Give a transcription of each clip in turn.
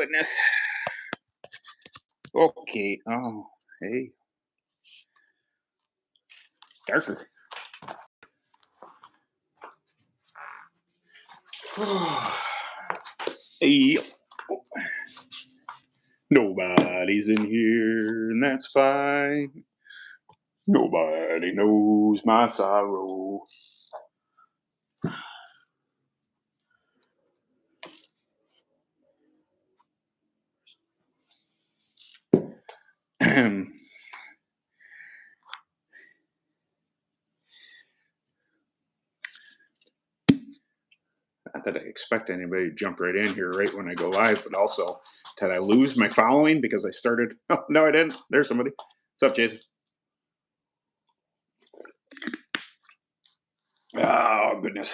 goodness. Okay. Oh, hey. It's darker. Hey. Nobody's in here, and that's fine. Nobody knows my sorrow. Not that I expect anybody to jump right in here right when I go live, but also, did I lose my following because I started? Oh, no, I didn't. There's somebody. What's up, Jason? Oh, goodness.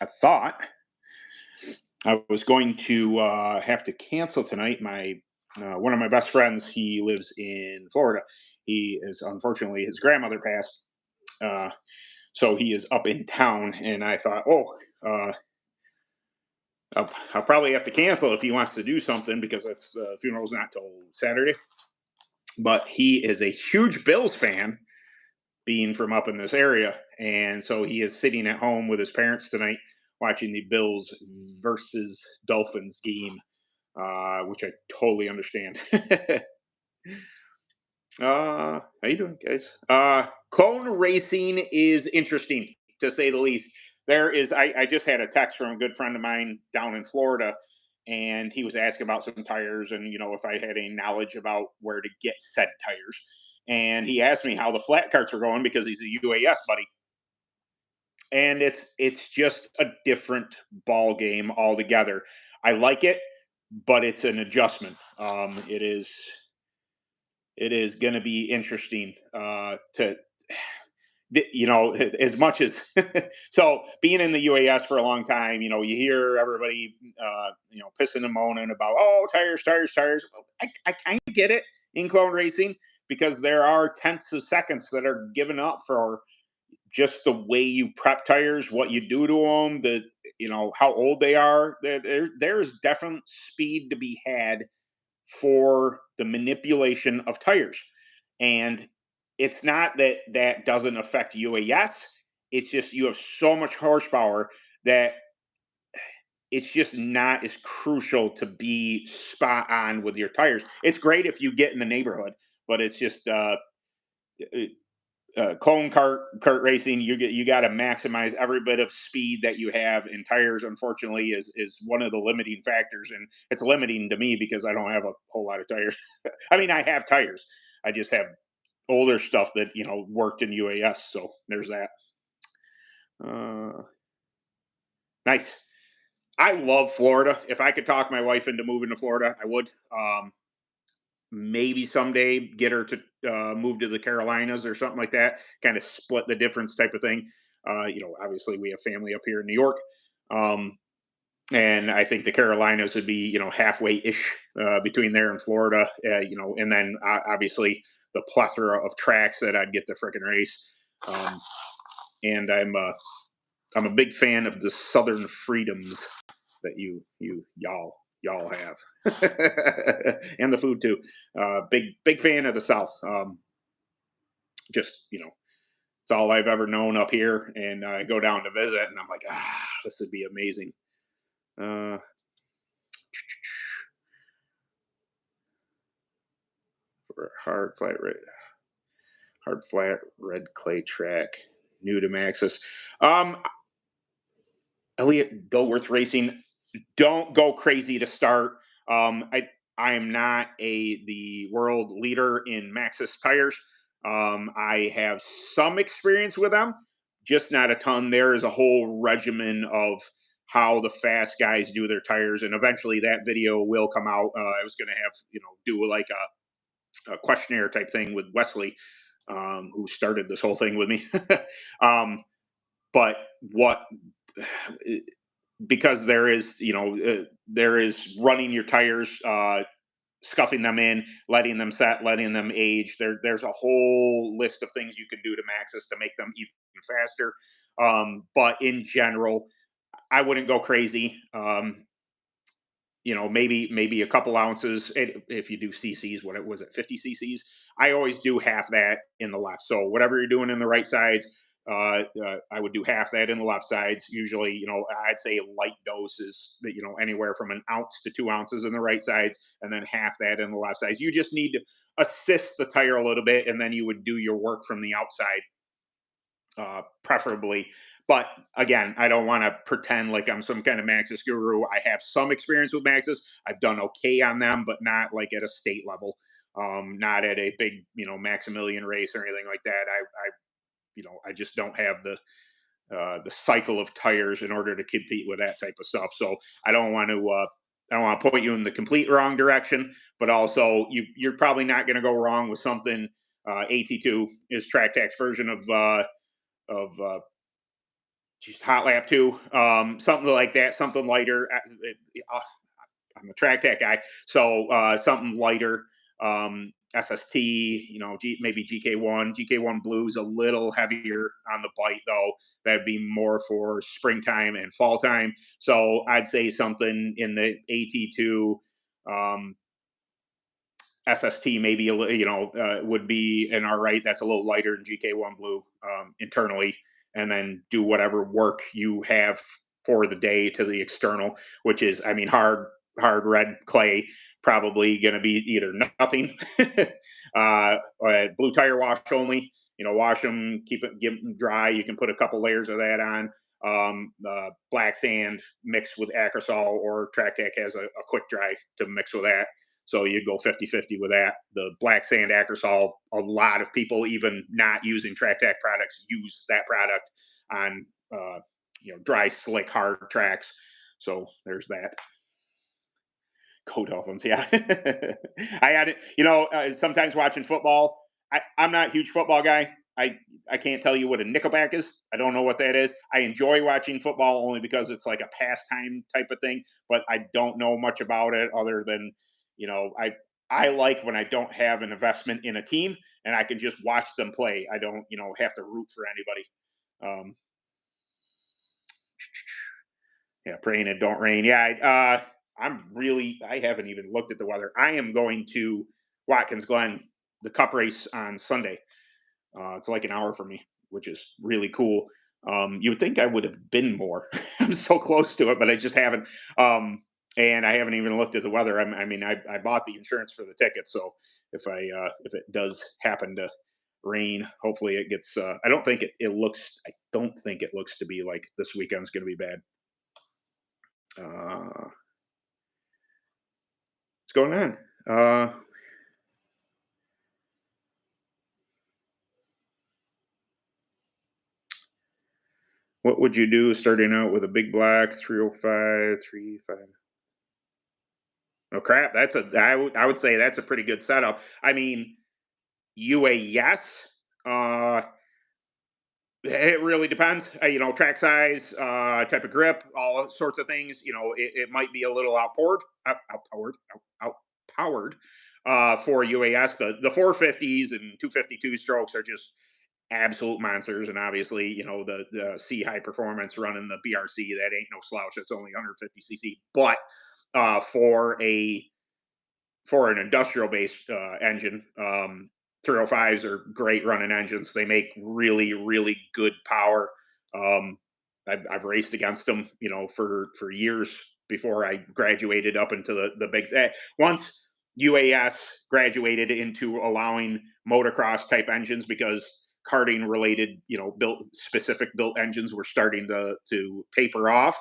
I thought I was going to have to cancel tonight. My one of my best friends, he lives in Florida. He is unfortunately his grandmother passed, uh, so he is up in town. And I thought, I'll probably have to cancel if he wants to do something because the funeral's not till Saturday. But he is a huge Bills fan, being from up in this area, and so he is sitting at home with his parents tonight watching the Bills versus Dolphins game, which I totally understand. How you doing, guys? Clone racing is interesting, to say the least. I just had a text from a good friend of mine down in Florida, and he was asking about some tires and, if I had any knowledge about where to get said tires. And he asked me how the flat carts were going because he's a UAS buddy. And it's just a different ball game altogether. I like it, but it's an adjustment. It is going to be interesting to as much as so being in the UAS for a long time, you hear everybody pissing and moaning about, oh, tires. I kind of get it in clone racing because there are tenths of seconds that are given up for just the way you prep tires, what you do to them, how old they are. There's definite speed to be had for the manipulation of tires. And it's not that that doesn't affect UAS. It's just you have so much horsepower that it's just not as crucial to be spot on with your tires. It's great if you get in the neighborhood, but it's just clone kart racing. You got to maximize every bit of speed that you have, and tires unfortunately is one of the limiting factors, and it's limiting to me because I don't have a whole lot of tires. I mean, I have tires, I just have older stuff that worked in UAS, so there's that. Nice. I love Florida. If I could talk my wife into moving to Florida, I would. Maybe someday get her to move to the Carolinas or something like that, kind of split the difference type of thing. Obviously we have family up here in New York. And I think the Carolinas would be, halfway ish between there and Florida, and then obviously the plethora of tracks that I'd get the frickin' race. And I'm a big fan of the Southern freedoms that y'all have, and the food too. Big fan of the South. Just it's all I've ever known up here, and I go down to visit, and I'm like, this would be amazing. For hard flat red clay track, new to Maxis. Elliot Dilworth Racing, don't go crazy to start. I am not the world leader in Maxis tires. I have some experience with them, just not a ton. There is a whole regimen of how the fast guys do their tires, and eventually that video will come out. I was going to have do like a questionnaire type thing with Wesley, who started this whole thing with me. But what because there is running your tires, scuffing them in, letting them set, letting them age. There's a whole list of things you can do to Maxis to make them even faster. But in general, I wouldn't go crazy. maybe a couple ounces. If you do cc's, what was it, 50 cc's? I always do half that in the left. So whatever you're doing in the right sides, I would do half that in the left sides. Usually, I'd say light doses that, anywhere from an ounce to 2 ounces in the right sides, and then half that in the left sides. You just need to assist the tire a little bit, and then you would do your work from the outside, preferably. But again, I don't want to pretend like I'm some kind of Maxxis guru. I have some experience with Maxxis. I've done okay on them, but not like at a state level. Not at a big, Maximilian race or anything like that. I just don't have the cycle of tires in order to compete with that type of stuff. So I don't want to. I don't want to point you in the complete wrong direction, but also you're probably not going to go wrong with something. AT2 is Track Tac's version of just Hot Lap 2, something like that, something lighter. I'm a Track Tech guy, so something lighter. SST, maybe GK1. GK1 Blue's a little heavier on the bite, though. That'd be more for springtime and fall time. So I'd say something in the AT2. SST maybe would be an all right. That's a little lighter than GK1 Blue internally, and then do whatever work you have for the day to the external, which is, I mean, hard red clay, probably going to be either nothing, blue tire wash only. Wash them, give them dry. You can put a couple layers of that on. Black sand mixed with Acrosol, or Track Tech has a quick dry to mix with that. So you'd go 50-50 with that. The black sand Acrosol, a lot of people, even not using Track Tech products, use that product on dry, slick, hard tracks. So there's that. Go Dolphins, yeah. I had it, sometimes watching football. I'm not a huge football guy. I can't tell you what a nickelback is. I don't know what that is. I enjoy watching football only because it's like a pastime type of thing, but I don't know much about it other than, I like when I don't have an investment in a team and I can just watch them play. I don't, have to root for anybody. Yeah, praying it don't rain. Yeah, I haven't even looked at the weather. I am going to Watkins Glen, the Cup race on Sunday. It's like an hour from me, which is really cool. You would think I would have been more. I'm so close to it, but I just haven't. And I haven't even looked at the weather. I bought the insurance for the ticket, so if it does happen to rain, hopefully it gets. I don't think it looks. I don't think it looks to be like this weekend's going to be bad. What's going on? What would you do starting out with a big black 305, 35? Oh crap! I would say that's a pretty good setup. I mean, UA, yes. Uh, it really depends. Track size, type of grip, all sorts of things. It might be a little outpowered for UAS. The 450s and 252 strokes are just absolute monsters. And obviously, the C high performance running the BRC, that ain't no slouch. That's only 150 cc. But for an industrial based engine, 305s are great running engines. They make really, really good power. I've raced against them, for years before I graduated up into the big. Once UAS graduated into allowing motocross type engines, because karting related, built engines were starting to taper off.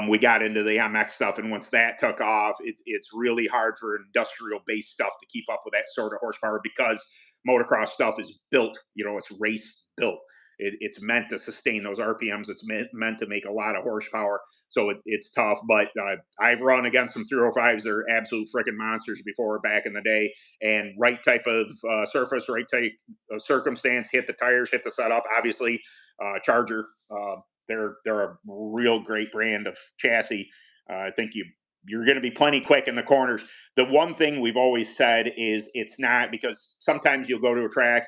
We got into the MX stuff, and once that took off, it's really hard for industrial based stuff to keep up with that sort of horsepower, because motocross stuff is built, it's race built. It's meant to sustain those RPMs. It's meant to make a lot of horsepower. So it's tough, but I've run against some 305s. They're absolute freaking monsters before, back in the day. And right type of surface, right type of circumstance, hit the tires, hit the setup. Obviously, Charger. They're a real great brand of chassis. I think you're going to be plenty quick in the corners. The one thing we've always said is it's not, because sometimes you'll go to a track,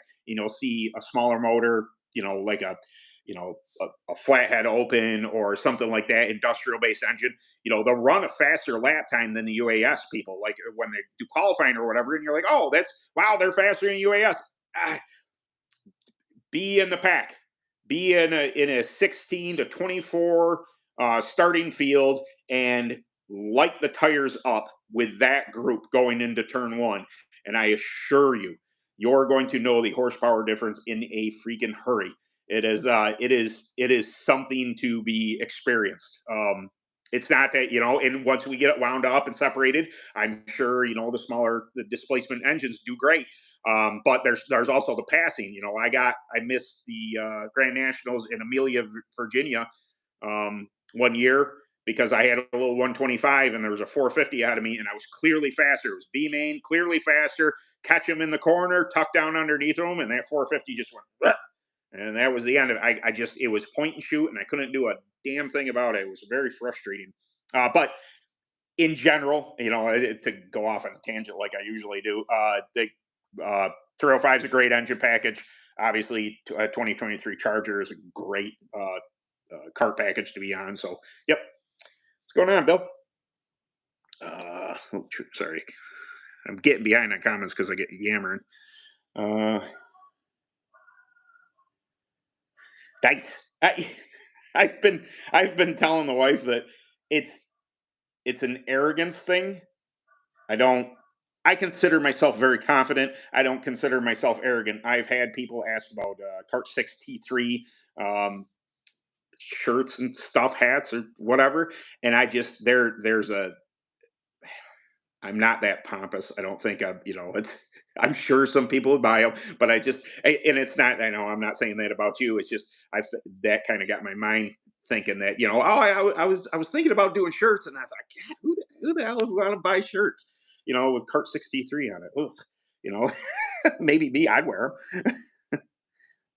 see a smaller motor, like a a flathead open or something like that, industrial based engine, they'll run a faster lap time than the UAS people, like when they do qualifying or whatever. And you're like, oh, wow, they're faster than UAS. Ah, be in the pack, be in a 16 to 24 starting field, and light the tires up with that group going into turn one. And I assure you, you're going to know the horsepower difference in a freaking hurry. It is something to be experienced. It's not that, and once we get it wound up and separated, I'm sure, the displacement engines do great. But there's also the passing. I missed the Grand Nationals in Amelia, Virginia, one year because I had a little 125 and there was a 450 out of me, and I was clearly faster. It was B main, clearly faster. Catch him in the corner, tuck down underneath him, and that 450 just went. Bleh. And that was the end of it. It was point and shoot, and I couldn't do a damn thing about it. It was very frustrating. But in general, to go off on a tangent like I usually do, the uh, 305 is a great engine package. Obviously, 2023 Charger is a great Kart package to be on. So, yep. What's going on, Bill? Sorry. I'm getting behind on comments because I get yammering. Uh, Dice. I've been I've been telling the wife that it's it's an arrogance thing. I don't. I consider myself very confident. I don't consider myself arrogant. I've had people ask about Kart 6T3 um, shirts and stuff, hats or whatever, and I just there's a. I'm not that pompous. I don't think I'm. It's. I'm sure some people would buy them, but and it's not. I know I'm not saying that about you. It's just that kind of got my mind thinking that I was thinking about doing shirts, and I thought, God, who the hell would want to buy shirts? With Kart 63 on it. Ugh, you know, maybe me, I'd wear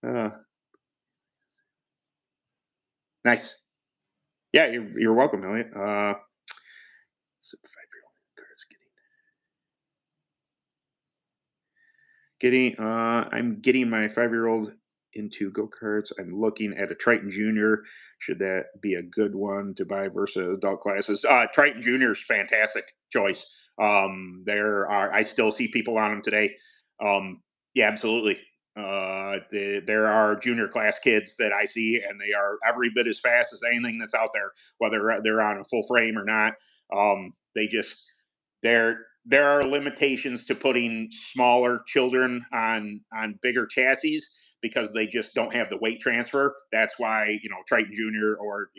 them. Nice. Yeah, you're welcome, Elliot. So 5-year-old cards I'm getting my 5-year-old into go-karts. I'm looking at a Triton Junior. Should that be a good one to buy versus adult classes? Triton Junior is fantastic choice. I still see people on them today. Yeah, absolutely. There are junior class kids that I see, and they are every bit as fast as anything that's out there, whether they're on a full frame or not. They just there are limitations to putting smaller children on bigger chassis because they just don't have the weight transfer. That's why Triton Junior or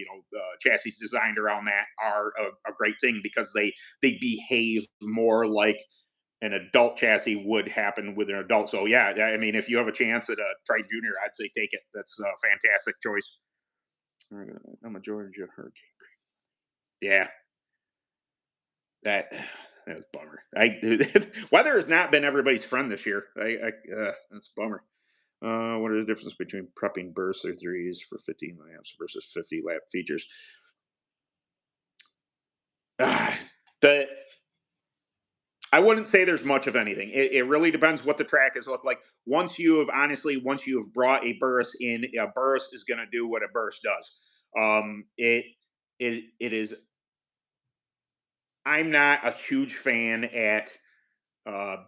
chassis designed around that are a great thing because they behave more like an adult chassis would happen with an adult. So yeah, I mean, if you have a chance at a Triton Junior, I'd say take it. That's a fantastic choice. I'm a Georgia Hurricane. Yeah, that that's a bummer. Weather has not been everybody's friend this year. That's a bummer. What is the difference between prepping bursts or threes for 15 laps versus 50 lap features? Ah, the I wouldn't say there's much of anything. It really depends what the track has looked like. Once you have brought a burst in, a burst is going to do what a burst does. It is. I'm not a huge fan at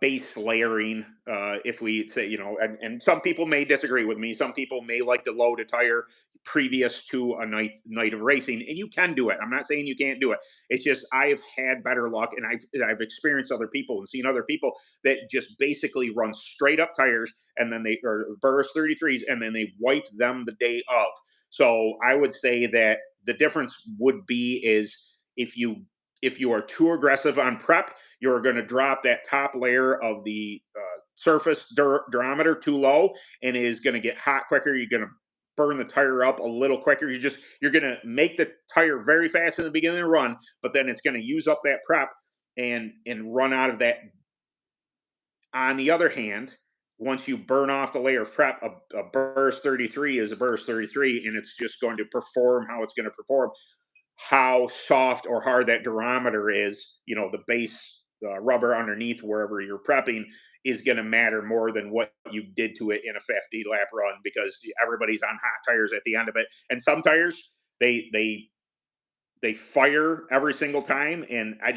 base layering. If we say, and some people may disagree with me. Some people may like to load a tire previous to a night of racing, and you can do it. I'm not saying you can't do it. It's just I've had better luck, and I've experienced other people and seen other people that just basically run straight up tires, and then they or burst 33s, and then they wipe them the day of. So I would say that the difference would be is if you if you are too aggressive on prep, you're going to drop that top layer of the surface durometer too low, and it is going to get hot quicker. You're going to burn the tire up a little quicker. You're going to make the tire very fast in the beginning of the run, but then it's going to use up that prep and run out of that. On the other hand, once you burn off the layer of prep, a burst 33 is a burst 33, and it's just going to perform how it's going to perform. How soft or hard that durometer is, the base rubber underneath wherever you're prepping is going to matter more than what you did to it in a 50 lap run, because everybody's on hot tires at the end of it. And some tires, they fire every single time. And I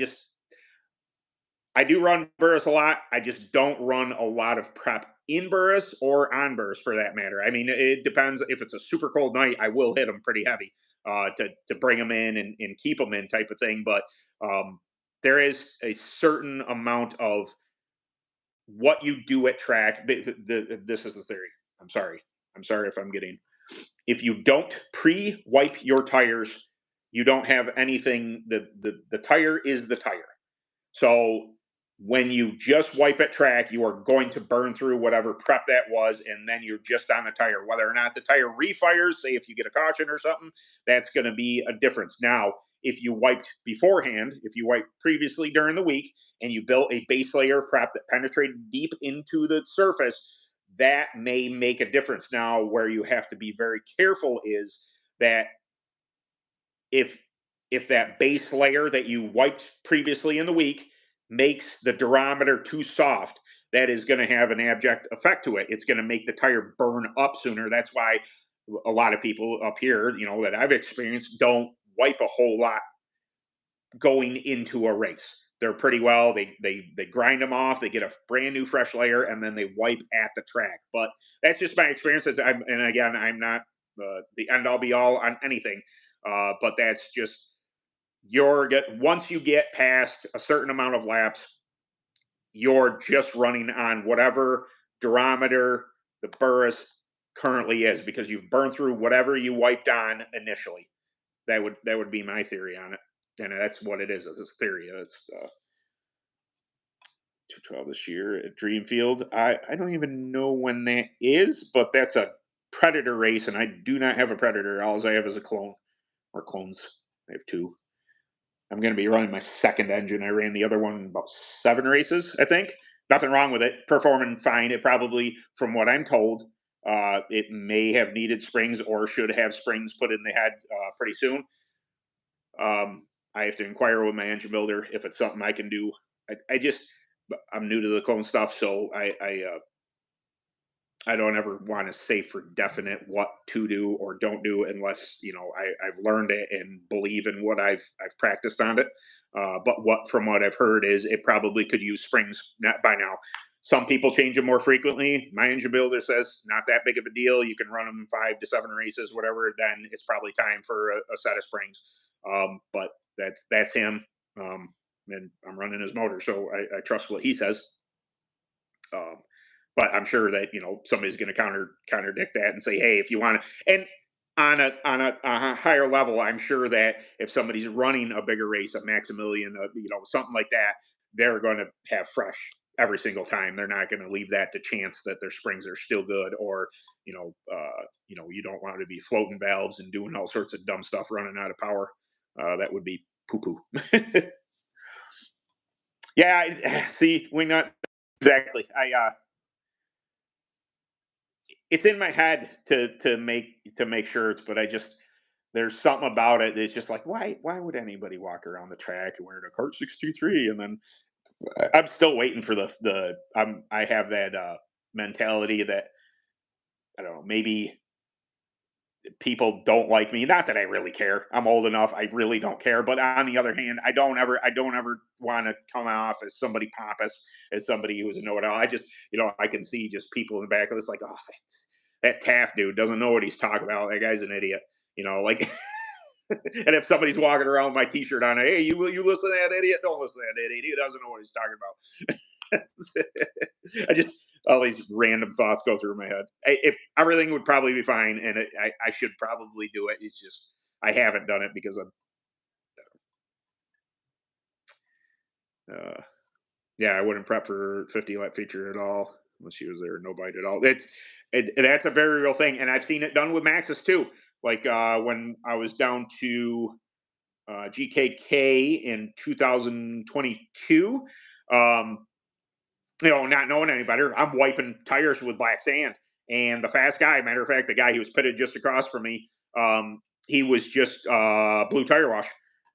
do run burris a lot. I just don't run a lot of prep in burris or on burris for that matter. I mean, it depends. If it's a super cold night, I will hit them pretty heavy to bring them in and keep them in, type of thing. But there is a certain amount of what you do at track. This is the theory. I'm sorry. I'm sorry if I'm getting. If you don't pre-wipe your tires, you don't have anything. The tire is the tire. So when you just wipe at track, you are going to burn through whatever prep that was, and then you're just on the tire. Whether or not the tire refires, say if you get a caution or something, that's going to be a difference. Now, if you wiped beforehand, if you wiped previously during the week, and you built a base layer of prep that penetrated deep into the surface, that may make a difference. Now, where you have to be very careful is that if that base layer that you wiped previously in the week makes the durometer too soft, that is going to have an abject effect to it. It's going to make the tire burn up sooner. That's why a lot of people up here, that I've experienced, don't wipe a whole lot going into a race. They're pretty well. They grind them off. They get a brand new fresh layer, and then they wipe at the track. But that's just my experience. And again, I'm not the end all be all on anything. But that's just once you get past a certain amount of laps, you're just running on whatever durometer the burris currently is, because you've burned through whatever you wiped on initially. That would be my theory on it, and that's what it is. It's a theory. It's 212 this year at Dreamfield. I don't even know when that is, but that's a Predator race, and I do not have a Predator. All I have is a clone, or clones. I have two. I'm going to be running my second engine. I ran the other one about 7 races, I think. Nothing wrong with it. Performing fine. It probably, from what I'm told, it may have needed springs, or should have springs put in the head pretty soon. I have to inquire with my engine builder if it's something I can do. I'm new to the clone stuff, so I don't ever want to say for definite what to do or don't do, unless I've learned it and believe in what I've practiced on it. But from what I've heard is it probably could use springs by now. Some people change them more frequently. My engine builder says not that big of a deal. You can run them 5 to 7 races, whatever. Then it's probably time for a set of springs. But that's him, and I'm running his motor, so I trust what he says. But I'm sure that somebody's going to contradict that and say, hey, if you want to, and on a higher level, I'm sure that if somebody's running a bigger race, a Maximilian, something like that, they're going to have fresh every single time. They're not going to leave that to chance that their springs are still good, or you don't want to be floating valves and doing all sorts of dumb stuff running out of power. That would be poo poo. Yeah, see, we not exactly. It's in my head to make shirts, but there's something about it that's just like, why would anybody walk around the track and wear a Kart 623? And then I'm still waiting for I have that mentality that, I don't know, maybe people don't like me. Not that I really care. I'm old enough. I really don't care. But on the other hand, I don't ever want to come off as somebody pompous, as somebody who's a know-it-all. I can see just people in the back of this like, oh, that Taft dude doesn't know what he's talking about. That guy's an idiot. Like, and if somebody's walking around with my T-shirt on, hey, you listen to that idiot? Don't listen to that idiot. He doesn't know what he's talking about. All these random thoughts go through my head. If everything would probably be fine, and I should probably do it. It's just I haven't done it because yeah, I wouldn't prep for 50 lap feature at all unless she was there. Nobody at all. That's a very real thing, and I've seen it done with Maxis too. Like when I was down to GKK in 2022. Not knowing any better, I'm wiping tires with black sand. And the fast guy, matter of fact, the guy who was pitted just across from me, he was just blue tire wash.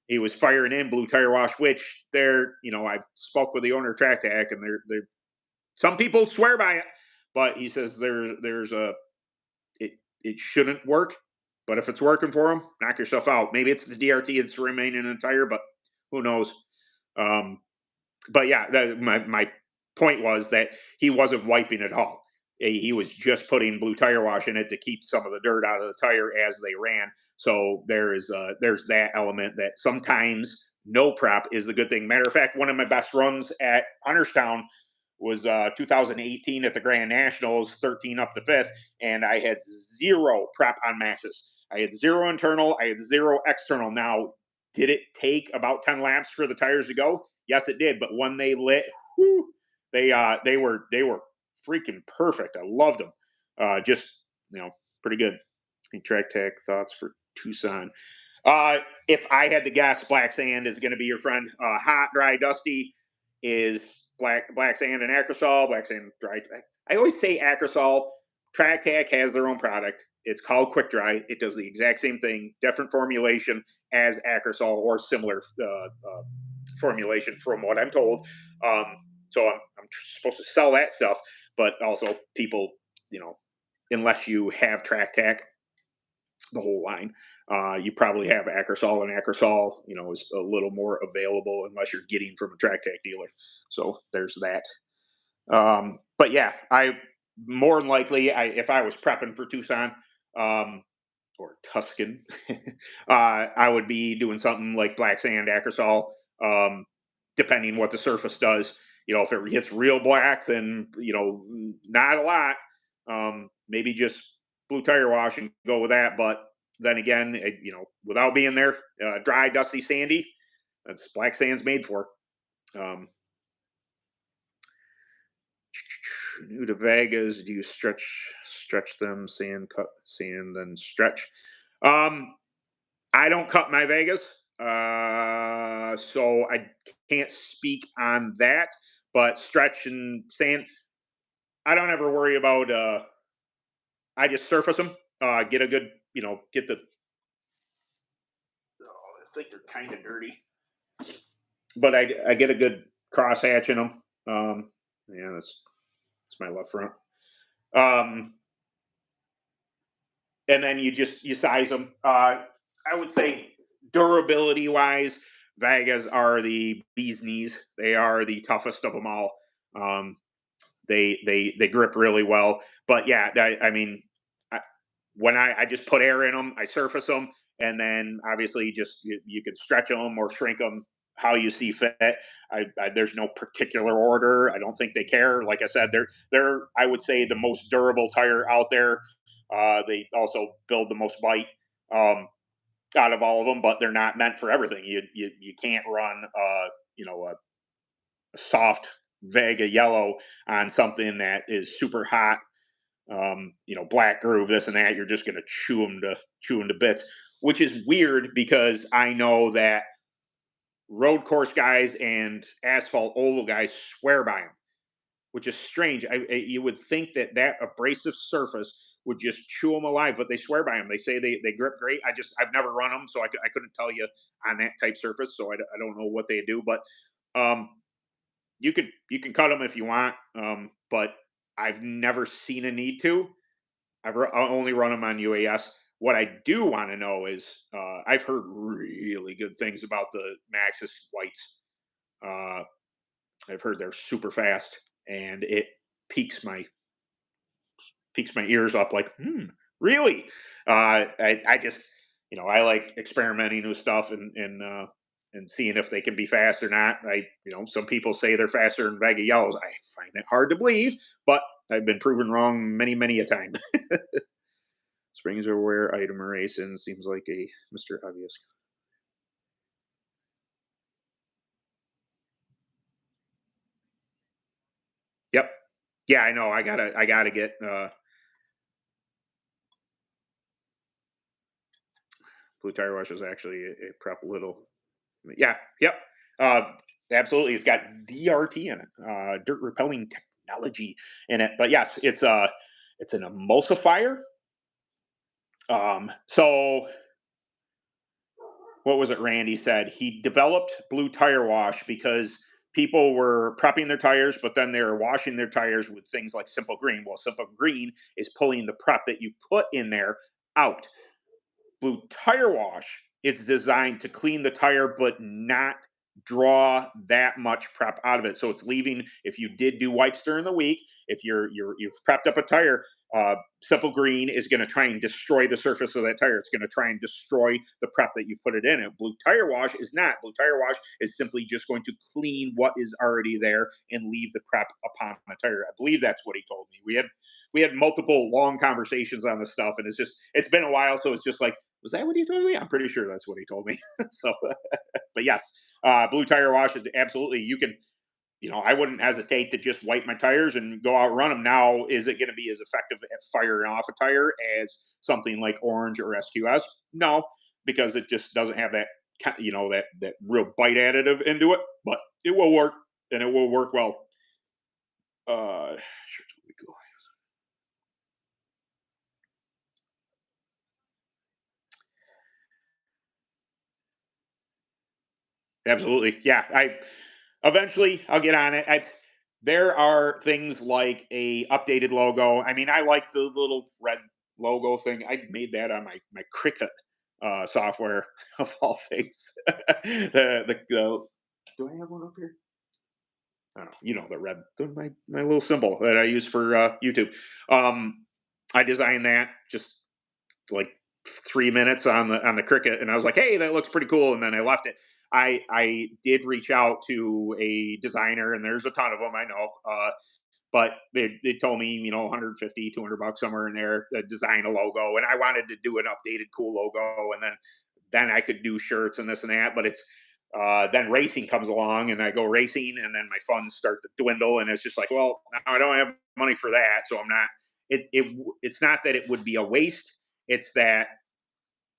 He was firing in blue tire wash, which I spoke with the owner of Track Tack, and Some people swear by it, but he says it shouldn't work. But if it's working for them, knock yourself out. Maybe it's the DRT that's remaining in the tire, but who knows? Um, but yeah, my point was that he wasn't wiping at all. He was just putting blue tire wash in it to keep some of the dirt out of the tire as they ran. So there's that element that sometimes no prep is the good thing. Matter of fact, one of my best runs at Hunterstown was 2018 at the Grand Nationals, 13 up to fifth, and I had zero prep on Maxxis. I had zero internal, I had zero external. Now, did it take about 10 laps for the tires to go? Yes, it did. But when they lit, whew, they were freaking perfect. I loved them. Just pretty good. Track tech thoughts for Tucson. If I had to guess, black sand is going to be your friend. Hot, dry, dusty is black sand and Acrosol. Black sand, dry. I always say Acrosol. Track Tech has their own product. It's called Quick Dry. It does the exact same thing, different formulation as Acrosol or similar formulation, from what I'm told. So I'm supposed to sell that stuff, but also people, unless you have Track Tech, the whole line, you probably have Acrosol, and Acrosol, is a little more available unless you're getting from a Track Tech dealer. So there's that. But yeah, I more than likely, if I was prepping for Tucson, or Tuscan, I would be doing something like black sand, Acrosol, depending what the surface does. If it hits real black, then not a lot. Maybe just blue tire wash and go with that. But then again, without being there, dry, dusty, sandy, that's black sand's made for. Um, New to Vegas, do you stretch them, sand, cut sand, then stretch? I don't cut my Vegas, so I can't speak on that. But stretch and sand, I don't ever worry about. I just surface them, get a good, get the. Oh, I think they're kind of dirty, but I get a good cross hatch in them. Yeah, that's my left front. Um, and then you size them. I would say durability wise, Vegas are the bee's knees. They are the toughest of them all. Um, they grip really well. But yeah, I mean, I, when I just put air in them, I surface them, and then obviously just you can stretch them or shrink them how you see fit. There's no particular order. I don't think they care. Like I said, they're I would say the most durable tire out there. They also build the most bite out of all of them, but they're not meant for everything. You can't run a soft Vega yellow on something that is super hot. Black groove, this and that. You're just going to chew them to bits, which is weird because I know that road course guys and asphalt oval guys swear by them, which is strange. You would think that abrasive surface would just chew them alive, but they swear by them. They say they grip great. I've never run them, so I couldn't tell you on that type surface, so I don't know what they do. But um, you can cut them if you want, but I've never seen a need to. I only run them on UAS. What I do want to know is I've heard really good things about the Maxxis whites. Uh, I've heard they're super fast, and it piques my ears up. Like, really? I just I like experimenting with stuff and seeing if they can be fast or not. Some people say they're faster than Vega yellows. I find that hard to believe, but I've been proven wrong many a time. Springs are where item racing seems like a Mr. Obvious. Yep. Yeah, I know. I gotta get blue tire wash is actually a prep little. Yeah. Yep. Uh, absolutely. It's got DRT in it, dirt repelling technology in it. But yes, it's an emulsifier. So what was it? Randy said he developed blue tire wash because people were prepping their tires, but then they were washing their tires with things like Simple Green. Well, Simple Green is pulling the prep that you put in there out. Blue Tire Wash, it's designed to clean the tire but not draw that much prep out of it. So it's leaving, if you did do wipes during the week, if you've prepped up a tire, Simple Green is going to try and destroy the surface of that tire. It's going to try and destroy the prep that you put it in. And Blue Tire Wash is not. Blue Tire Wash is simply just going to clean what is already there and leave the prep upon the tire. I believe that's what he told me. We had multiple long conversations on this stuff, and it's been a while, so it's just like, was that what he told me? I'm pretty sure that's what he told me. So, but yes, Blue Tire Wash is absolutely, you can, I wouldn't hesitate to just wipe my tires and go out and run them. Now, is it going to be as effective at firing off a tire as something like Orange or SQS? No, because it just doesn't have that, that real bite additive into it, but it will work, and it will work well. Sure, absolutely. Yeah, eventually I'll get on it. There are things like a updated logo. I mean, I like the little red logo thing. I made that on my Cricut software of all things. Do I have one up here? I don't know. The red, my little symbol that I use for YouTube. I designed that just like 3 minutes on the Cricut, and I was like, hey, that looks pretty cool, and then I left it. I did reach out to a designer, and there's a ton of them I know, but they told me, 150 $200 somewhere in there to design a logo, and I wanted to do an updated cool logo, and then I could do shirts and this and that. But it's then racing comes along, and I go racing, and then my funds start to dwindle, and it's just like, well, now I don't have money for that, so I'm not. It's not that it would be a waste. It's that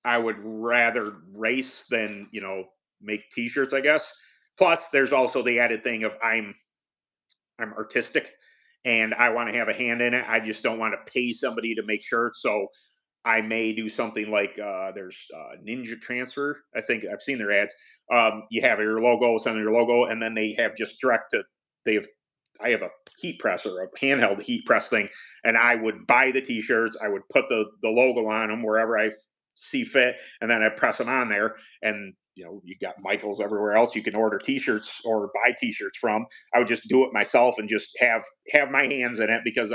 I would rather race than make T-shirts, I guess. Plus, there's also the added thing of I'm artistic, and I want to have a hand in it. I just don't want to pay somebody to make shirts, so I may do something like there's Ninja Transfer. I think I've seen their ads. You have your logo, send your logo, and then they have just direct to. They have I have a heat press or a handheld heat press thing, and I would buy the T-shirts. I would put the logo on them wherever I see fit, and then I press them on there. And you got Michaels everywhere else. You can order T-shirts or buy T-shirts from. I would just do it myself and just have my hands in it because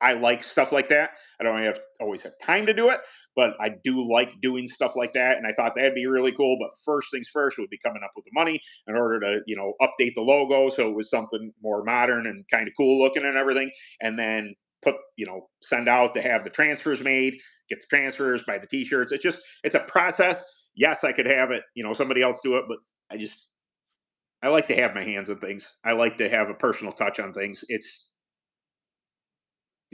I like stuff like that. I don't always have time to do it, but I do like doing stuff like that. And I thought that'd be really cool. But first things first would be coming up with the money in order to, update the logo so it was something more modern and kind of cool looking and everything. And then send out to have the transfers made, get the transfers, buy the T-shirts. It's a process. Yes, I could have it, somebody else do it, but I like to have my hands on things. I like to have a personal touch on things. It's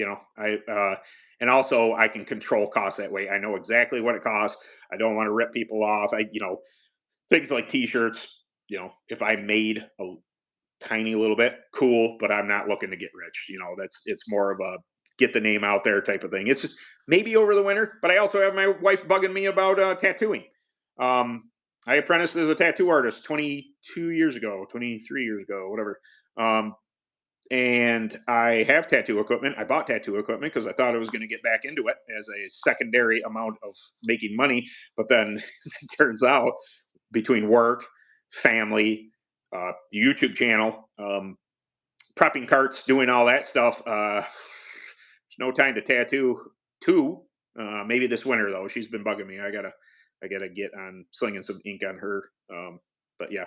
I and also I can control costs that way. I know exactly what it costs. I don't want to rip people off. Things like T-shirts. If I made a tiny little bit, cool, but I'm not looking to get rich. It's more of a get the name out there type of thing. It's just maybe over the winter, but I also have my wife bugging me about tattooing. I apprenticed as a tattoo artist 22 years ago, 23 years ago, whatever. And I have tattoo equipment. I bought tattoo equipment because I thought I was going to get back into it as a secondary amount of making money. But then it turns out between work, family, the YouTube channel, prepping carts, doing all that stuff, there's no time to tattoo. Maybe this winter though. She's been bugging me. I gotta get on slinging some ink on her. But yeah,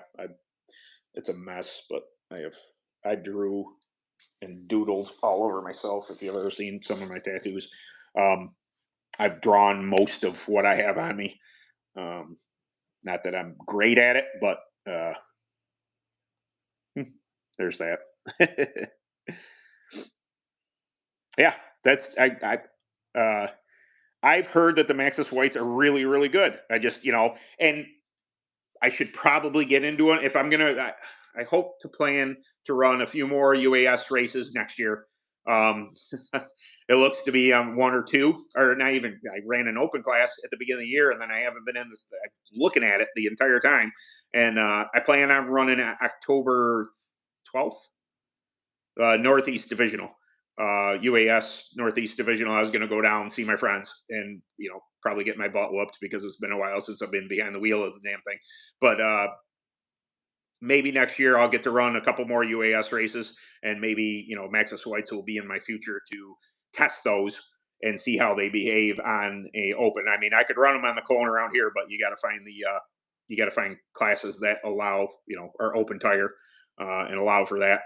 it's a mess. But I drew and doodled all over myself. If you've ever seen some of my tattoos, um, I've drawn most of what I have on me. Um, Not that I'm great at it, but there's that. Yeah, that's I've heard that the Maxis whites are really really good. I just and I should probably get into it if I'm gonna. I hope to plan to run a few more UAS races next year. Um, it looks to be one or two, or not even. I ran an open class at the beginning of the year, and then I haven't been in this. I'm looking at it the entire time, and I plan on running October 12th, Northeast Divisional, UAS Northeast Divisional. I was going to go down and see my friends, and probably get my butt whooped because it's been a while since I've been behind the wheel of the damn thing. But maybe next year I'll get to run a couple more UAS races, and maybe Maxis Whites will be in my future to test those and see how they behave on a open. I mean, I could run them on the cone around here, but you got to find classes that allow or open tire and allow for that.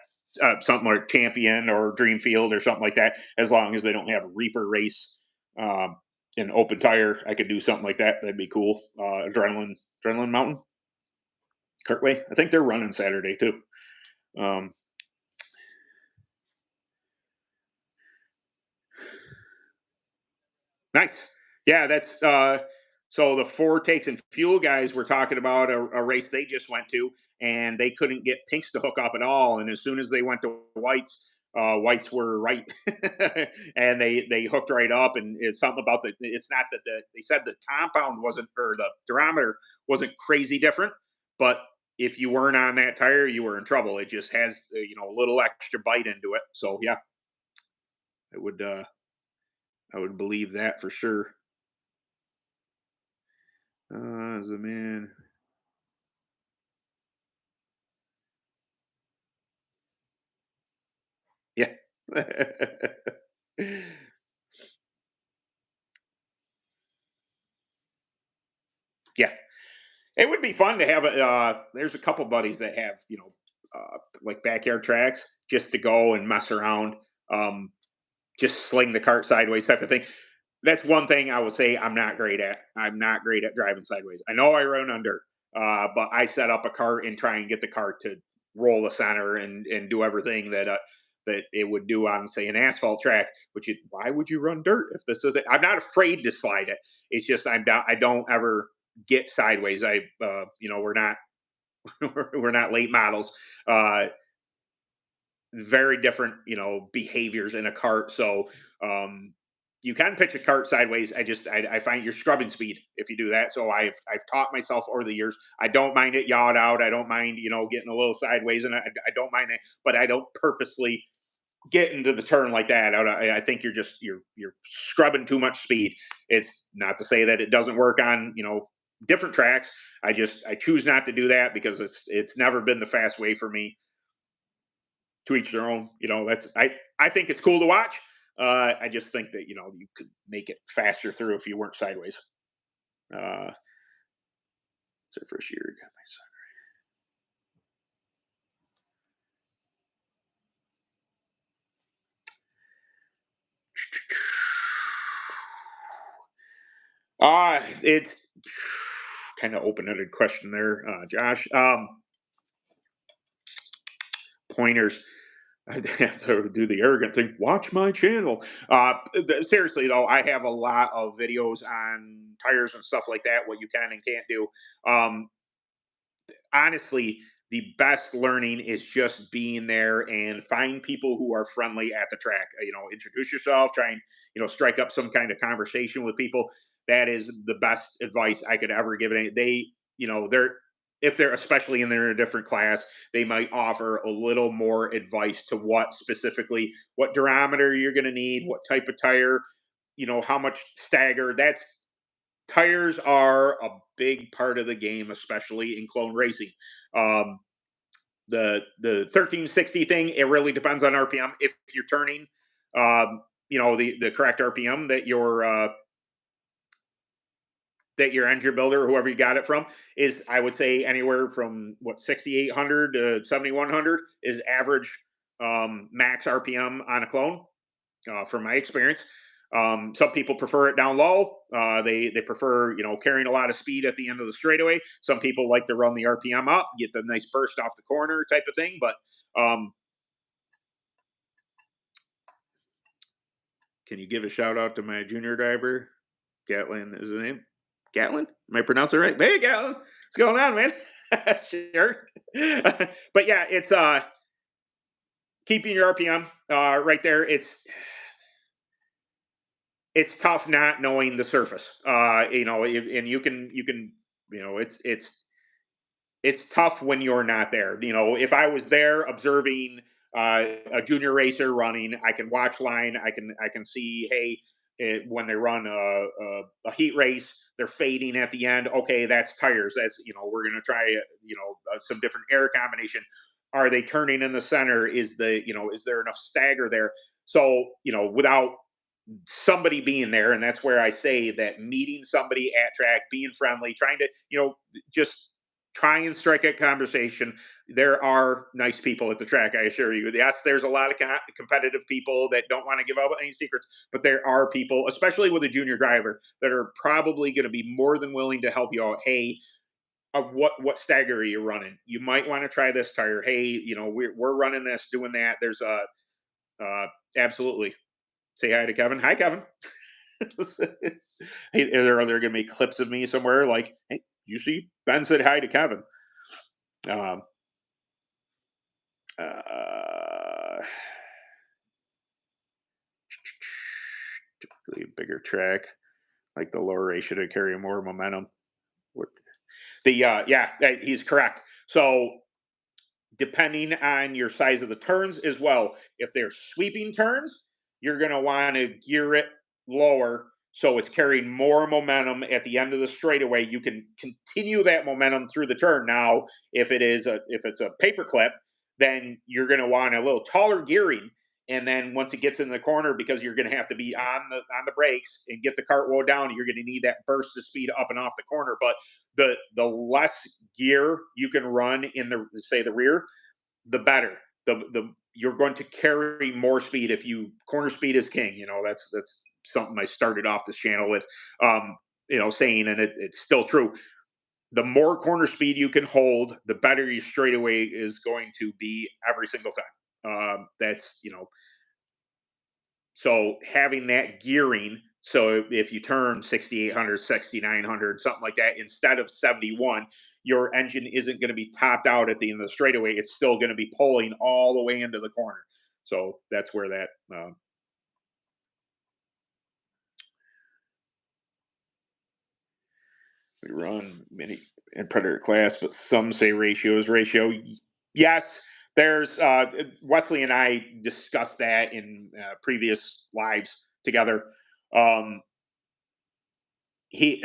Something like Champion or Dreamfield or something like that. As long as they don't have a Reaper race in open tire, I could do something like that. That'd be cool. Adrenaline Mountain. Kirkway. I think they're running Saturday too. Um, nice. Yeah, that's so the Four Takes and Fuel guys were talking about a race they just went to, and they couldn't get Pinks to hook up at all. And as soon as they went to Whites, Whites were right, and they hooked right up. And it's something about it's not that they said the compound wasn't, or the durometer wasn't crazy different, but if you weren't on that tire, you were in trouble. It just has a little extra bite into it. So yeah, I would believe that for sure. As a man. Yeah. Yeah. It would be fun to have there's a couple buddies that have, like backyard tracks just to go and mess around. Um, just sling the cart sideways type of thing. That's one thing I would say I'm not great at. I'm not great at driving sideways. I know I run under, but I set up a cart and try and get the cart to roll the center and do everything that it would do on, say, an asphalt track. Which why would you run dirt if this is it? I'm not afraid to slide it. It's just I don't ever get sideways. We're not we're not late models. Uh, Very different, behaviors in a cart. So you can pitch a cart sideways. I find you're scrubbing speed if you do that. So I've taught myself over the years. I don't mind it yawed out. I don't mind getting a little sideways, and I don't mind that. But I don't purposely get into the turn like that. I think you're scrubbing too much speed. It's not to say that it doesn't work on different tracks. I choose not to do that because it's never been the fast way for me. To each their own. That's I think it's cool to watch. I just think that you could make it faster through if you weren't sideways. Uh, it's our first year. Got my son. It's kind of open-ended question there, Josh. Pointers. So do the arrogant thing. Watch my channel. Seriously though, I have a lot of videos on tires and stuff like that. What you can and can't do. Um, Honestly, the best learning is just being there and find people who are friendly at the track. Introduce yourself, try and strike up some kind of conversation with people. That is the best advice I could ever give it. They're if they're especially in they're in a different class, they might offer a little more advice to what durometer you're going to need, what type of tire, how much stagger. Tires are a big part of the game, especially in clone racing. Um, the 1360 thing, it really depends on RPM. If you're turning, the correct RPM that your engine builder or whoever you got it from is, I would say, anywhere from 6800 to 7100 is average max RPM on a clone, from my experience. Some people prefer it down low. They prefer carrying a lot of speed at the end of the straightaway. Some people like to run the RPM up, get the nice burst off the corner type of thing. But can you give a shout out to my junior driver? Gatlin is his name. Gatlin? Am I pronouncing it right? Hey, Gatlin, what's going on, man? Sure. But yeah, it's keeping your RPM right there. It's tough not knowing the surface. And you can, it's it's tough when you're not there. You know, if I was there observing a junior racer running, I can watch line. I can see, hey, when they run a heat race, they're fading at the end. Okay, that's tires. That's, we're gonna try some different air combination. Are they turning in the center? Is there enough stagger there? So without somebody being there, and that's where I say that meeting somebody at track, being friendly, trying to just try and strike a conversation. There are nice people at the track, I assure you. Yes, there's a lot of competitive people that don't want to give out any secrets, but there are people, especially with a junior driver, that are probably going to be more than willing to help you out. Hey, what stagger are you running? You might want to try this tire. Hey, we're running this, doing that. There's a absolutely. Say hi to Kevin. Hi, Kevin. Hey, are there going to be clips of me somewhere like, hey, you see Ben said hi to Kevin? Um, uh, Typically a bigger track, like the lower ratio to carry more momentum. What- Yeah, he's correct. So depending on your size of the turns as well. If they're sweeping turns, you're going to want to gear it lower so it's carrying more momentum at the end of the straightaway. You can continue that momentum through the turn. Now, if it's a paper clip, then you're going to want a little taller gearing. And then once it gets in the corner, because you're going to have to be on the brakes and get the cart wheel down, you're going to need that burst of speed up and off the corner. But the less gear you can run in the rear, the better. The You're going to carry more speed if you corner speed is king. That's something I started off this channel with, saying, and it's still true. The more corner speed you can hold, the better your straightaway is going to be every single time. That's so having that gearing, so if you turn 6,800, 6,900, something like that, instead of 71, your engine isn't going to be topped out at the end of the straightaway. It's still going to be pulling all the way into the corner. So that's where that we run mini and predator class, but some say ratio is ratio. Yes, there's Wesley and I discussed that in previous lives together. Um, he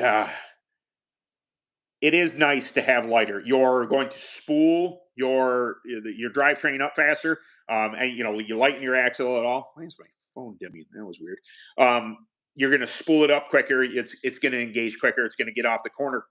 It is nice to have lighter. You're going to spool your drivetrain up faster, and you lighten your axle at all. Why is my phone dimming? That was weird. You're going to spool it up quicker. It's going to engage quicker. It's going to get off the corner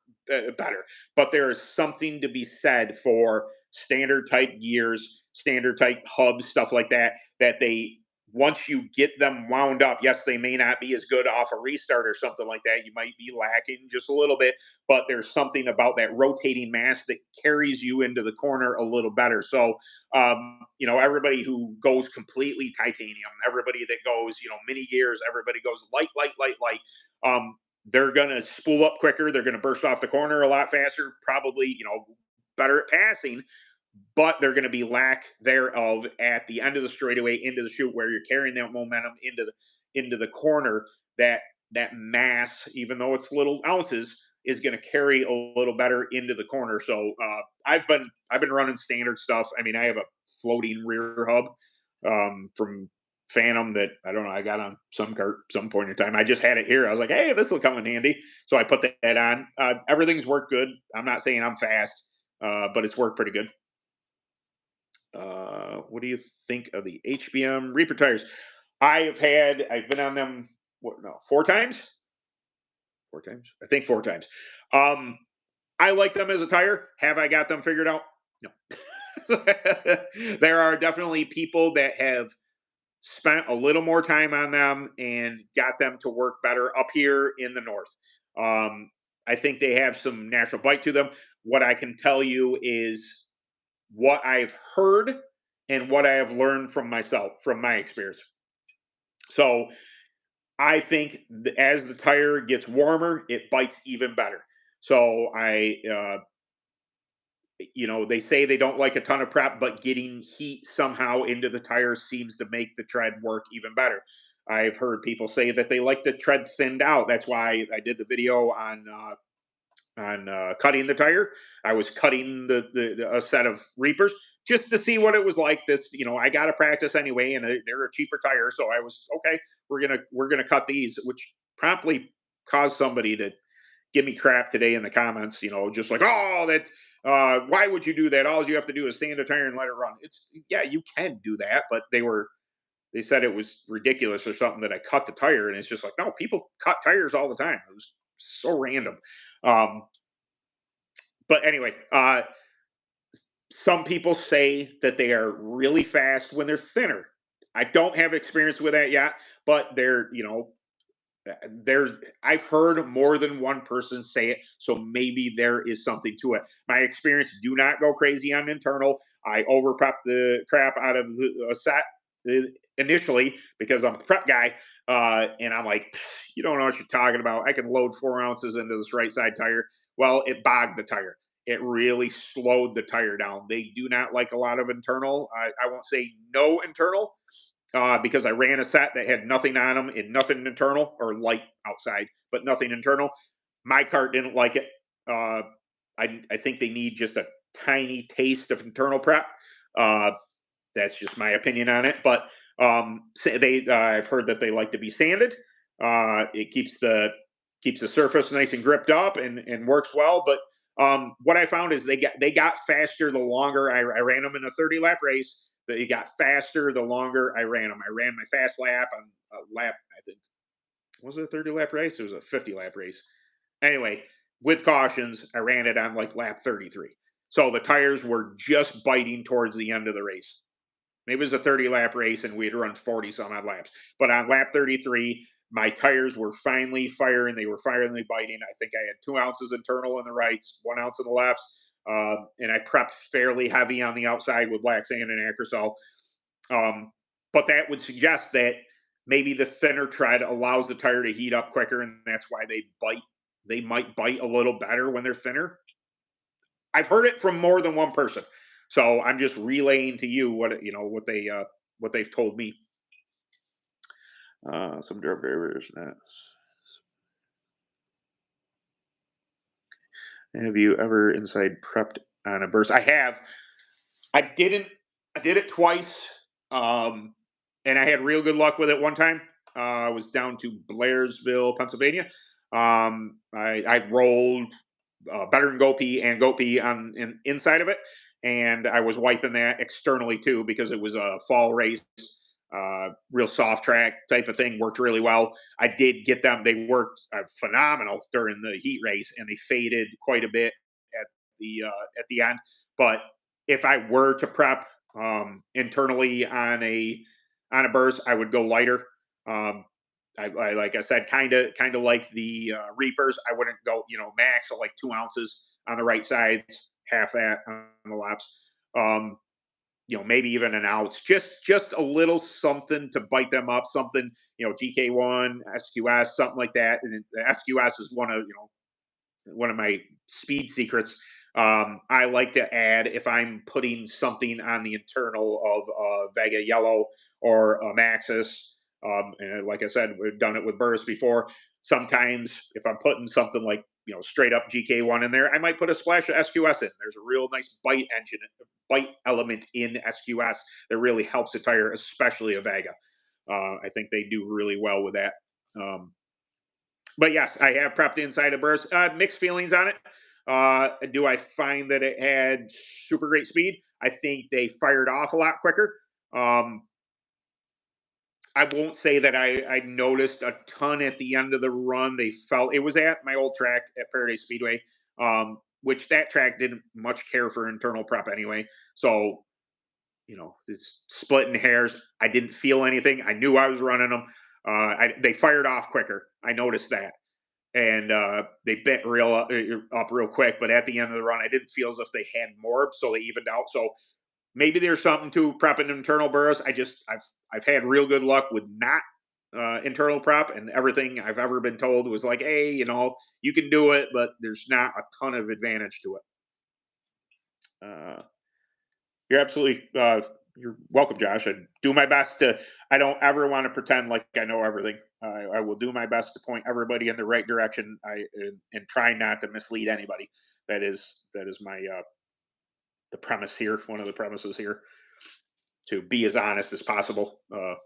better. But there is something to be said for standard type gears, standard type hubs, stuff like that. That they once you get them wound up, yes, they may not be as good off a restart or something like that. You might be lacking just a little bit, but there's something about that rotating mass that carries you into the corner a little better. So, everybody who goes completely titanium, everybody that goes, mini gears, everybody goes light, light, light, light. They're going to spool up quicker. They're going to burst off the corner a lot faster, probably, better at passing, but they're going to be lack thereof at the end of the straightaway into the chute where you're carrying that momentum into the corner. That mass, even though it's little ounces, is going to carry a little better into the corner. So I've been running standard stuff. I mean, I have a floating rear hub from Phantom that I don't know. I got on some cart some point in time. I just had it here. I was like, hey, this will come in handy. So I put that on. Everything's worked good. I'm not saying I'm fast, but it's worked pretty good. What do you think of the HBM Reaper tires? I've been on them, what, no, 4 times? 4 times? I think 4 times. I like them as a tire. Have I got them figured out? No. There are definitely people that have spent a little more time on them and got them to work better up here in the north. I think they have some natural bite to them. What I can tell you is what I've heard and what I have learned from myself, from my experience. So I think as the tire gets warmer, it bites even better. So they say they don't like a ton of prep, but getting heat somehow into the tires seems to make the tread work even better. I've heard people say that they like the tread thinned out. That's why I did the video on cutting the tire. I was cutting a set of reapers just to see what it was like. This, I got to practice anyway, and they're a cheaper tire, so I was okay. We're gonna cut these, which promptly caused somebody to give me crap today in the comments. Just like, oh, that. Why would you do that? All you have to do is sand a tire and let it run. It's Yeah, you can do that, but they said it was ridiculous or something that I cut the tire, and it's just like, no, people cut tires all the time. It was so random. Um, but anyway, some people say that they are really fast when they're thinner. I don't have experience with that yet, but there's I've heard more than one person say it, so maybe there is something to it. My experience: do not go crazy on internal. I over prep the crap out of a set initially because I'm a prep guy, and I'm like, you don't know what you're talking about. I can load 4 ounces into this right side tire. Well, it bogged the tire. It really slowed the tire down. They do not like a lot of internal. I won't say no internal, because I ran a set that had nothing on them and nothing internal, or light outside, but nothing internal. My cart didn't like it. Uh, I think they need just a tiny taste of internal prep. Uh, that's just my opinion on it. But I've heard that they like to be sanded. It keeps the surface nice and gripped up and works well. But what I found is they got faster the longer I ran them in a 30 lap race. They got faster the longer I ran them. I ran my fast lap on a lap. I think, was it a 30 lap race? It was a 50 lap race. Anyway, with cautions, I ran it on like lap 33. So the tires were just biting towards the end of the race. Maybe it was a 30 lap race and we had run 40 some odd laps. But on lap 33, my tires were finally firing. They were finally biting. I think I had 2 ounces internal in the rights, 1 ounce in the lefts. And I prepped fairly heavy on the outside with black sand and acrosol. But that would suggest that maybe the thinner tread allows the tire to heat up quicker, and that's why they bite. They might bite a little better when they're thinner. I've heard it from more than one person, so I'm just relaying to you what they've told me. Some drug drivers. Have you ever inside prepped on a burst? I have. I didn't. I did it twice, um, and I had real good luck with it one time. I was down to Blairsville, Pennsylvania. I rolled better than GoP and GoP on inside of it, and I was wiping that externally too because it was a fall race, real soft track type of thing. Worked really well. I did get them. They worked phenomenal during the heat race, and they faded quite a bit at the end. But if I were to prep internally on a burst, I would go lighter. Um, I like I said, kind of like the reapers. I wouldn't go, max at like 2 ounces on the right sides, half that on the lefts. Um, maybe even an ounce, just a little something to bite them up, something, GK1, SQS, something like that. And the SQS is one of my speed secrets. I like to add, if I'm putting something on the internal of Vega Yellow or a Maxis, and like I said, we've done it with burrs before. Sometimes if I'm putting something like, straight up GK1 in there, I might put a splash of SQS in. There's a real nice bite element in SQS that really helps a tire, especially a Vega. I think they do really well with that. But yes, I have prepped inside of burst. Mixed feelings on it. Do I find that it had super great speed? I think they fired off a lot quicker. Um, I won't say that I noticed a ton at the end of the run. They felt it was at my old track at Paradise Speedway, which that track didn't much care for internal prep anyway. So, it's splitting hairs. I didn't feel anything. I knew I was running them. They fired off quicker. I noticed that, and they bent up real quick. But at the end of the run, I didn't feel as if they had more, so they evened out. So maybe there's something to prepping internal burrs. I've had real good luck with not internal prep, and everything I've ever been told was like, hey, you can do it, but there's not a ton of advantage to it. You're absolutely you're welcome, Josh. I do my best to. I don't ever want to pretend like I know everything. I will do my best to point everybody in the right direction. And try not to mislead anybody. That is my the premise here. One of the premises here, to be as honest as possible. Can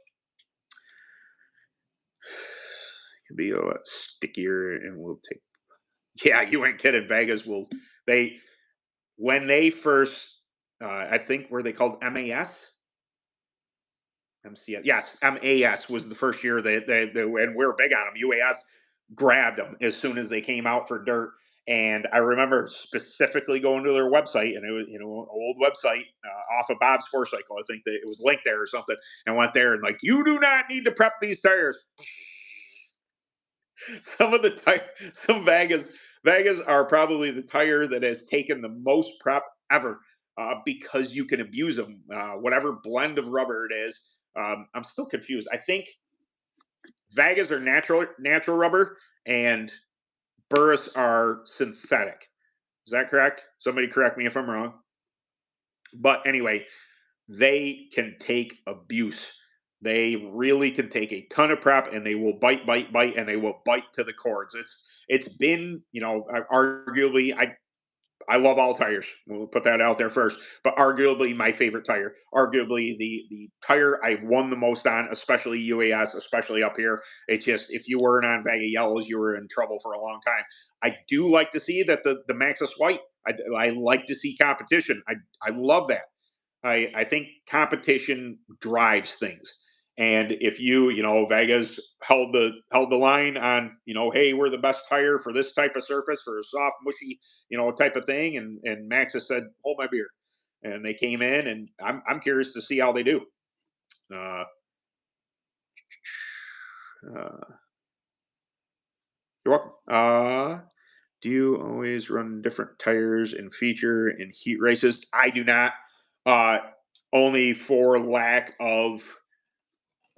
be a lot stickier, and we'll take. Yeah, you ain't kidding. Vegas will. They when they first. I think were they called MAS? MCS. Yes, MAS was the first year and we were big on them. UAS grabbed them as soon as they came out for dirt. And I remember specifically going to their website, and it was, an old website off of Bob's Four Cycle. I think that it was linked there or something. And went there and like, you do not need to prep these tires. Some of the tire, some Vegas are probably the tire that has taken the most prep ever, because you can abuse them. Whatever blend of rubber it is, I'm still confused. I think Vegas are natural rubber, and burris are synthetic. Is that correct? Somebody correct me if I'm wrong. But anyway, they can take abuse. They really can take a ton of prep, and they will bite, and they will bite to the cords. It's been, arguably, I love all tires. We'll put that out there first. But arguably my favorite tire, arguably the tire I've won the most on, especially UAS, especially up here. It's just, if you weren't on bag of yellows, you were in trouble for a long time. I do like to see that the Maxxis white. I like to see competition. I love that. I think competition drives things. And if Vegas held the line on, hey, we're the best tire for this type of surface, for a soft, mushy, type of thing, and Maxxis said, hold my beer, and they came in, and I'm curious to see how they do. Uh, uh, you're welcome. Do you always run different tires and feature in heat races? I do not. Uh, Only for lack of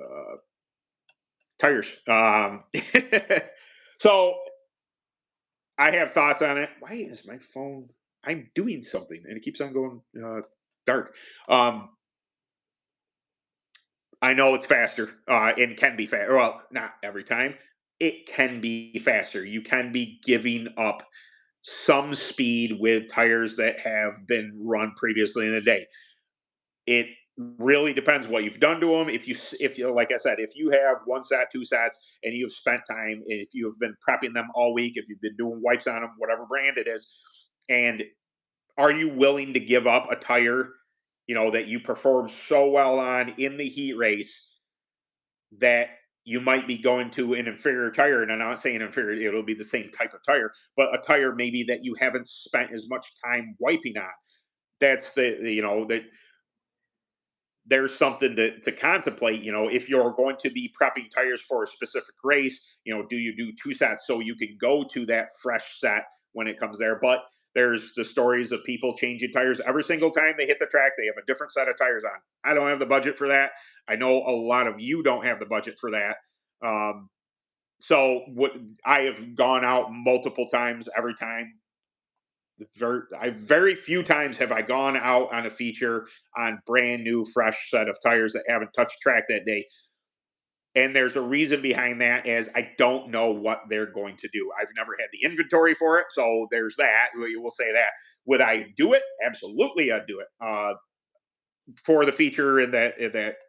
uh, tires. So I have thoughts on it. Why is my phone? I'm doing something and it keeps on going dark. Um, I know it's faster, and can be faster. Well, not every time. It can be faster. You can be giving up some speed with tires that have been run previously in the day. It really depends what you've done to them. If you like I said, if you have one set, two sets, and you've spent time, if you have been prepping them all week, if you've been doing wipes on them, whatever brand it is, and are you willing to give up a tire, that you perform so well on in the heat race, that you might be going to an inferior tire? And I'm not saying inferior, it'll be the same type of tire, but a tire maybe that you haven't spent as much time wiping on. That's that there's something to contemplate. If you're going to be prepping tires for a specific race, do you do two sets so you can go to that fresh set when it comes there? But there's the stories of people changing tires every single time they hit the track. They have a different set of tires on. I don't have the budget for that. I know a lot of you don't have the budget for that. Um, so what I have gone out multiple times. Every time, very few times have I gone out on a feature on brand new, fresh set of tires that haven't touched track that day. And there's a reason behind that, as I don't know what they're going to do. I've never had the inventory for it, so there's that. We will say that. Would I do it? Absolutely, I'd do it. For the feature in that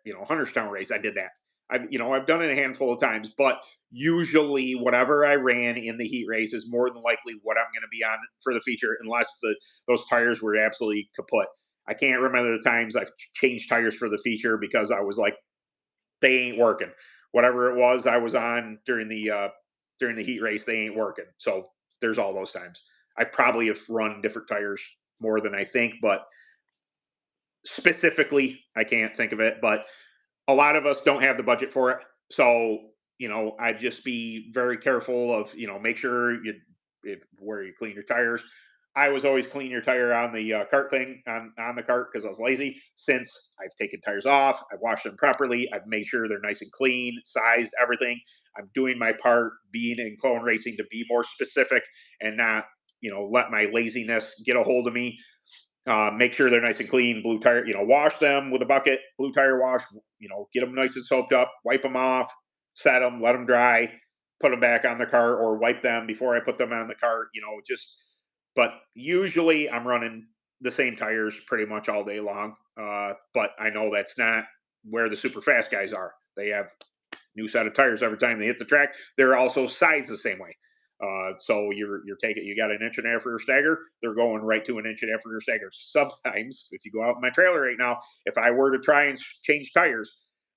Hunterstown race, I did that. I've done it a handful of times, but usually whatever I ran in the heat race is more than likely what I'm going to be on for the feature, unless those tires were absolutely kaput. I can't remember the times I've changed tires for the feature because I was like, they ain't working. Whatever it was I was on during the heat race, they ain't working. So there's all those times. I probably have run different tires more than I think, but specifically, I can't think of it. But a lot of us don't have the budget for it. So, I'd just be very careful of, make sure where you clean your tires. I was always clean your tire on the cart thing on the cart because I was lazy. Since I've taken tires off, I've washed them properly. I've made sure they're nice and clean, sized, everything. I'm doing my part being in clone racing to be more specific and not, let my laziness get a hold of me. Make sure they're nice and clean. Blue tire, wash them with a bucket, blue tire wash, get them nice and soaked up, wipe them off, set them, let them dry, put them back on the cart, or wipe them before I put them on the cart. Just. But usually I'm running the same tires pretty much all day long. But I know that's not where the super fast guys are. They have new set of tires every time they hit the track. They're also sized the same way. So you're taking, you got an inch and a half rear stagger, they're going right to an inch and a half rear stagger. Sometimes if you go out in my trailer right now, if I were to try and change tires,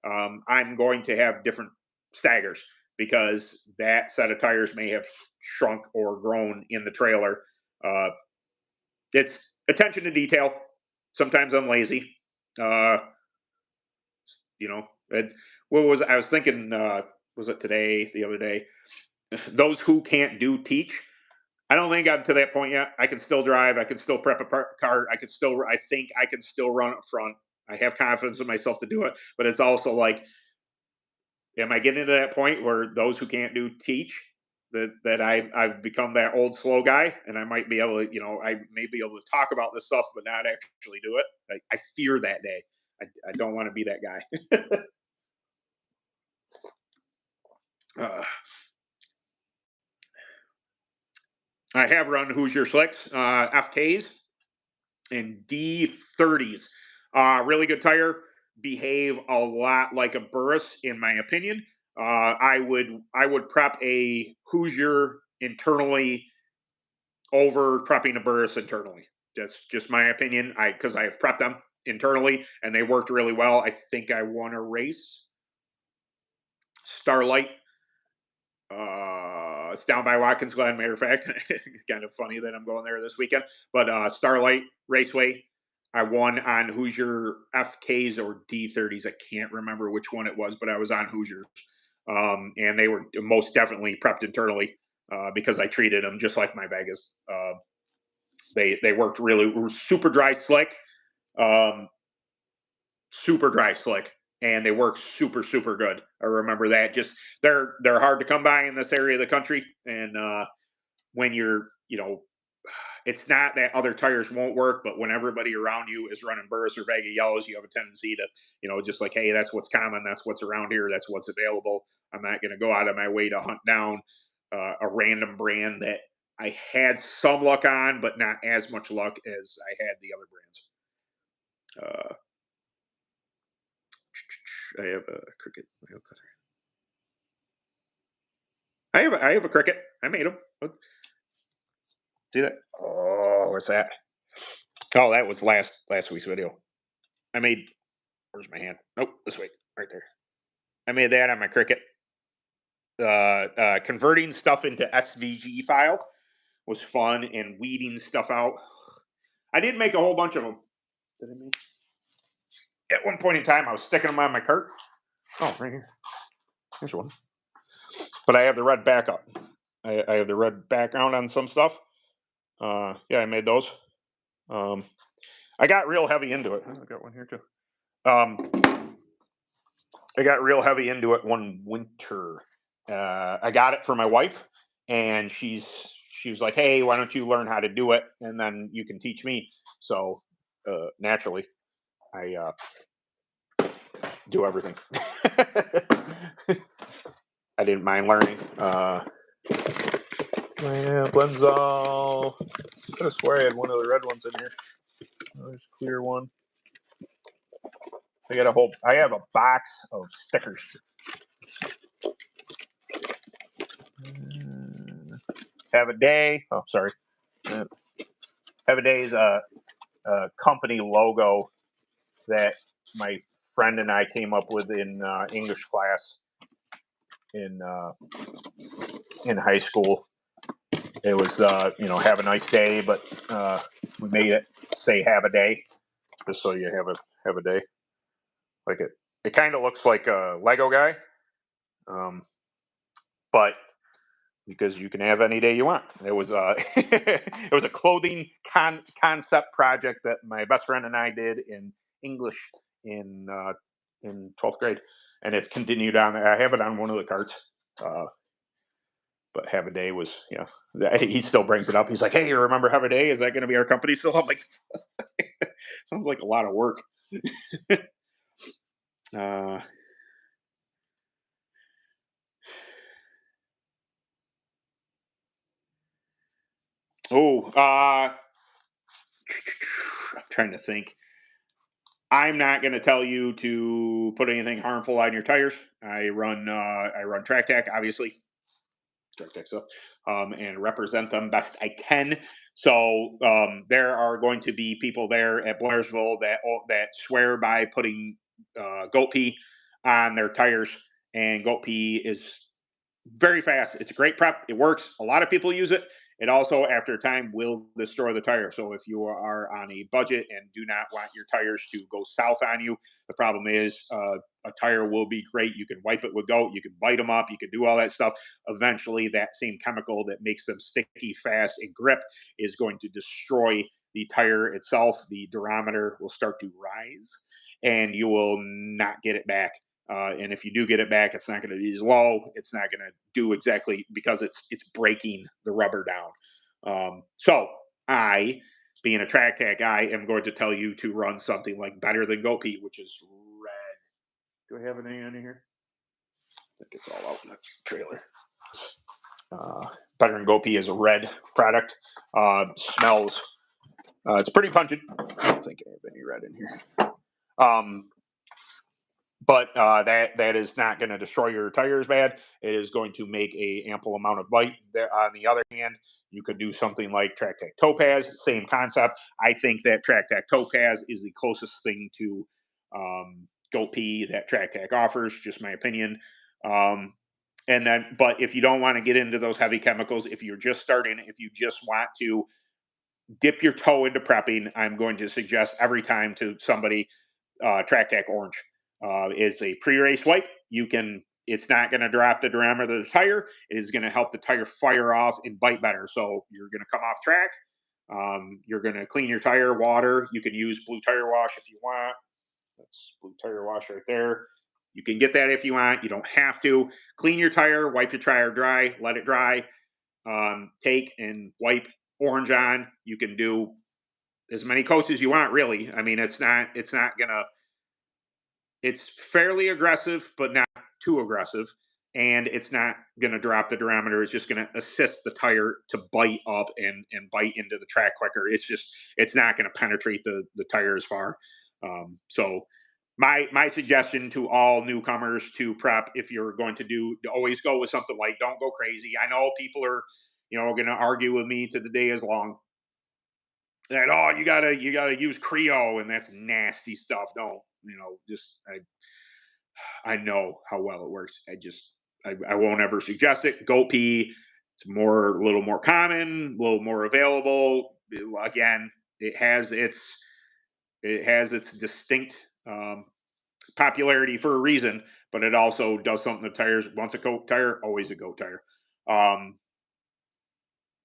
I'm going to have different staggers because that set of tires may have shrunk or grown in the trailer. uh, it's attention to detail. Sometimes I'm lazy. Uh, you know, what was I was thinking? Was it today? The other day? Those who can't do teach. I don't think I'm to that point yet. I can still drive. I can still prep a cart. I can still. I think I can still run up front. I have confidence in myself to do it. But it's also like, am I getting to that point where those who can't do teach? That I've become that old slow guy, and I might be able to, I may be able to talk about this stuff, but not actually do it. I fear that day. I don't want to be that guy. uh, I have run Hoosier Slicks, FKs, and D30s. Really good tire. Behave a lot like a Burris, in my opinion. I would prep a Hoosier internally over prepping a burris internally. That's just my opinion. Because I have prepped them internally and they worked really well. I think I won a race. Starlight. It's down by Watkins Glen, matter of fact. Kind of funny that I'm going there this weekend. But Starlight Raceway, I won on Hoosier FKs or D30s. I can't remember which one it was, but I was on Hoosiers. And they were most definitely prepped internally because I treated them just like my Vegas. They worked really super dry slick, um, super dry slick, and they work super good. I remember that. Just they're hard to come by in this area of the country, and when you're it's not that other tires won't work, but when everybody around you is running Burris or Vega yellows, you have a tendency to just like, hey, that's what's common, that's what's around here, that's what's available. I'm not going to go out of my way to hunt down a random brand that I had some luck on, but not as much luck as I had the other brands. I have a Cricket nail cutter. I have a Cricket. I made them. Look. See that? Oh, where's that? Oh, that was last week's video. I made. Where's my hand? Nope, this way, right there. I made that on my Cricket. Converting stuff into SVG file was fun, and weeding stuff out. I did make a whole bunch of them. Did I make? At one point in time, I was sticking them on my cart. Oh, right here. Here's one. But I have the red backup. I have the red background on some stuff. Yeah, I made those. I got real heavy into it. I got one here too. I got real heavy into it one winter. I got it for my wife, and she was like, "Hey, why don't you learn how to do it, and then you can teach me." So naturally, I do everything. I didn't mind learning. Blendzall. I could have swore I had one of the red ones in here. Oh, there's a clear one. I have a box of stickers. Have a Day. Oh, sorry. Have a Day is a company logo that my friend and I came up with in English class in high school. It was have a nice day, but we made it say have a day, just so you have a day. Like it kind of looks like a Lego guy, but because you can have any day you want. It was it was a clothing concept project that my best friend and I did in English in 12th grade, and it's continued on. I have it on one of the carts. But Have a Day was, he still brings it up. He's like, "Hey, you remember Have a Day? Is that going to be our company still?" I'm like, sounds like a lot of work. Oh, I'm trying to think. I'm not going to tell you to put anything harmful on your tires. I run track tack, obviously, track tack stuff, and represent them best I can. So there are going to be people there at Blairsville that swear by putting goat pee on their tires, and goat pee is very fast. It's a great prep. It works. A lot of people use it. It also, after a time, will destroy the tire. So if you are on a budget and do not want your tires to go south on you, the problem is a tire will be great. You can wipe it with goat. You can bite them up. You can do all that stuff. Eventually, that same chemical that makes them sticky, fast, and grip is going to destroy the tire itself. The durometer will start to rise, and you will not get it back. And if you do get it back, it's not going to be as low. It's not going to do exactly because it's breaking the rubber down. So I, being a track tack guy, am going to tell you to run something like Better Than Go Pete, which is red. Do I have any in here? I think it's all out in the trailer. Better Than Go Pete is a red product. Smells. It's pretty pungent. I don't think I have any red in here. But that is not going to destroy your tires bad. It is going to make a ample amount of bite. There, on the other hand, you could do something like Track Tack Topaz, same concept. I think that Track Tack Topaz is the closest thing to Goat Pea that Track Tack offers, just my opinion. And then, but if you don't want to get into those heavy chemicals, if you're just starting, if you just want to dip your toe into prepping, I'm going to suggest every time to somebody Track Tack Orange is a pre-race wipe. You can. It's not going to drop the diameter of the tire. It is going to help the tire fire off and bite better. So you're going to come off track. You're going to clean your tire, water. You can use blue tire wash if you want. That's blue tire wash right there. You can get that if you want. You don't have to. Clean your tire, wipe your tire dry, let it dry. Take and wipe orange on. You can do as many coats as you want, really. I mean, it's not gonna it's fairly aggressive, but not too aggressive. And it's not going to drop the durometer. It's just going to assist the tire to bite up and bite into the track quicker. It's not going to penetrate the tire as far. So my suggestion to all newcomers to prep, if you're going to always go with something like, don't go crazy. I know people are, going to argue with me to the day is long. That, oh, you gotta use Creo and that's nasty stuff. No, just I know how well it works. I won't ever suggest it. Goat pea, it's a little more common, a little more available. Again, it has its distinct popularity for a reason, but it also does something to tires. Once a goat tire, always a goat tire. Um,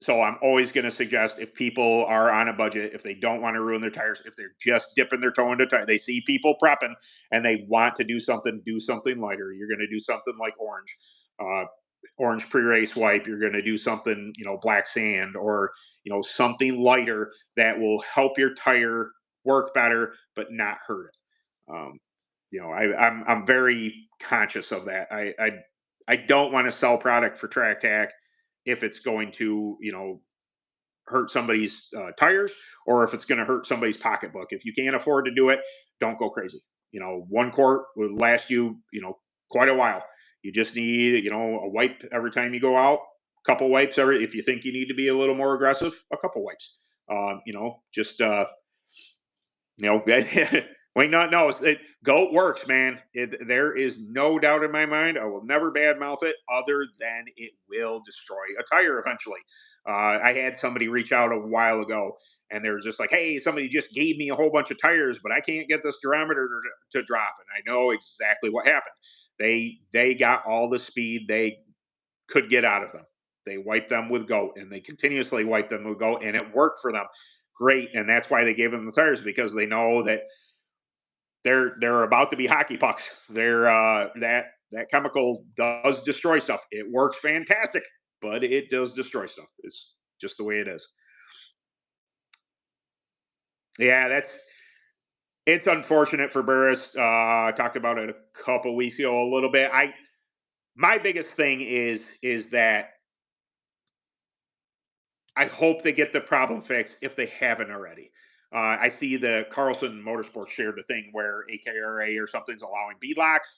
so I'm always going to suggest, if people are on a budget, if they don't want to ruin their tires, if they're just dipping their toe into tire, they see people prepping and they want to do something lighter. You're going to do something like uh, orange pre-race wipe. You're going to do something, black sand, or something lighter that will help your tire work better but not hurt it. I'm very conscious of that. I don't want to sell product for track tack if it's going to hurt somebody's tires, or if it's going to hurt somebody's pocketbook. If you can't afford to do it, don't go crazy. One quart will last you quite a while. You just need a wipe every time you go out. Couple wipes every. If you think you need to be a little more aggressive, a couple wipes. Just wait, not no. Goat works, man. There is no doubt in my mind. I will never badmouth it, other than it will destroy a tire eventually. I had somebody reach out a while ago, and they were just like, "Hey, somebody just gave me a whole bunch of tires, but I can't get this durometer to drop." And I know exactly what happened. They got all the speed they could get out of them. They wiped them with goat, and they continuously wiped them with goat, and it worked for them great. And that's why they gave them the tires, because they know that they're about to be hockey pucks. That chemical does destroy stuff. It works fantastic, but it does destroy stuff. It's just the way it is. Yeah, it's unfortunate for Burris. I talked about it a couple weeks ago a little bit. I My biggest thing is that I hope they get the problem fixed if they haven't already. I see the Carlson Motorsports shared the thing where AKRA or something's allowing beadlocks.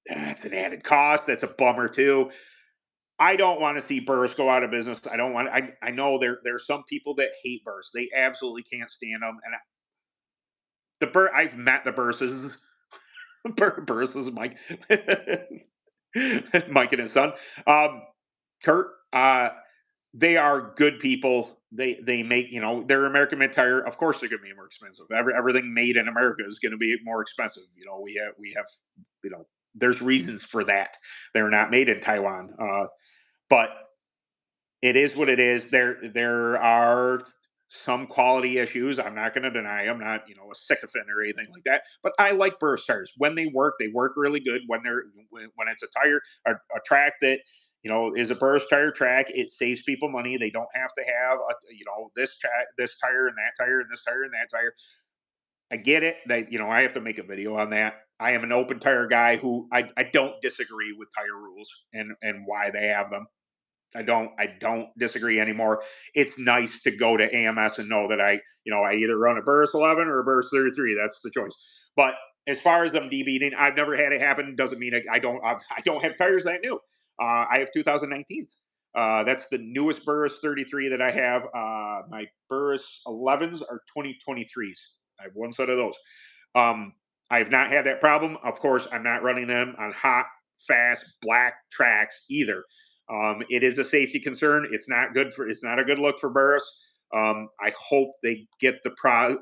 That's an added cost. That's a bummer too. I don't want to see Burris go out of business. I don't want. I know there's some people that hate Burris. They absolutely can't stand them. And I've met the Burris's. Burris's Mike, Mike and his son, Kurt. They are good people. They make, they're American made tire. Of course, they're going to be more expensive. Everything made in America is going to be more expensive. We have you know there's reasons for that. They're not made in Taiwan. But it is what it is. There are some quality issues. I'm not going to deny. I'm not a sycophant or anything like that. But I like burst tires when they work really good. When it's a tire, a track that is a burst tire track. It saves people money. They don't have to have this tire and that tire and this tire and that tire. I get it that I have to make a video on that. I am an open tire guy who I don't disagree with tire rules and why they have them. I don't disagree anymore. It's nice to go to AMS and know that I either run a Burris 11 or a Burris 33. That's the choice. But as far as them debeating, I've never had it happen. Doesn't mean I don't have tires that new. I have 2019s. That's the newest Burris 33 that I have. My Burris 11s are 2023s. I have one set of those. Um, I have not had that problem. Of course, I'm not running them on hot, fast, black tracks either. It is a safety concern. It's not good for. It's not a good look for Burris. I hope they get the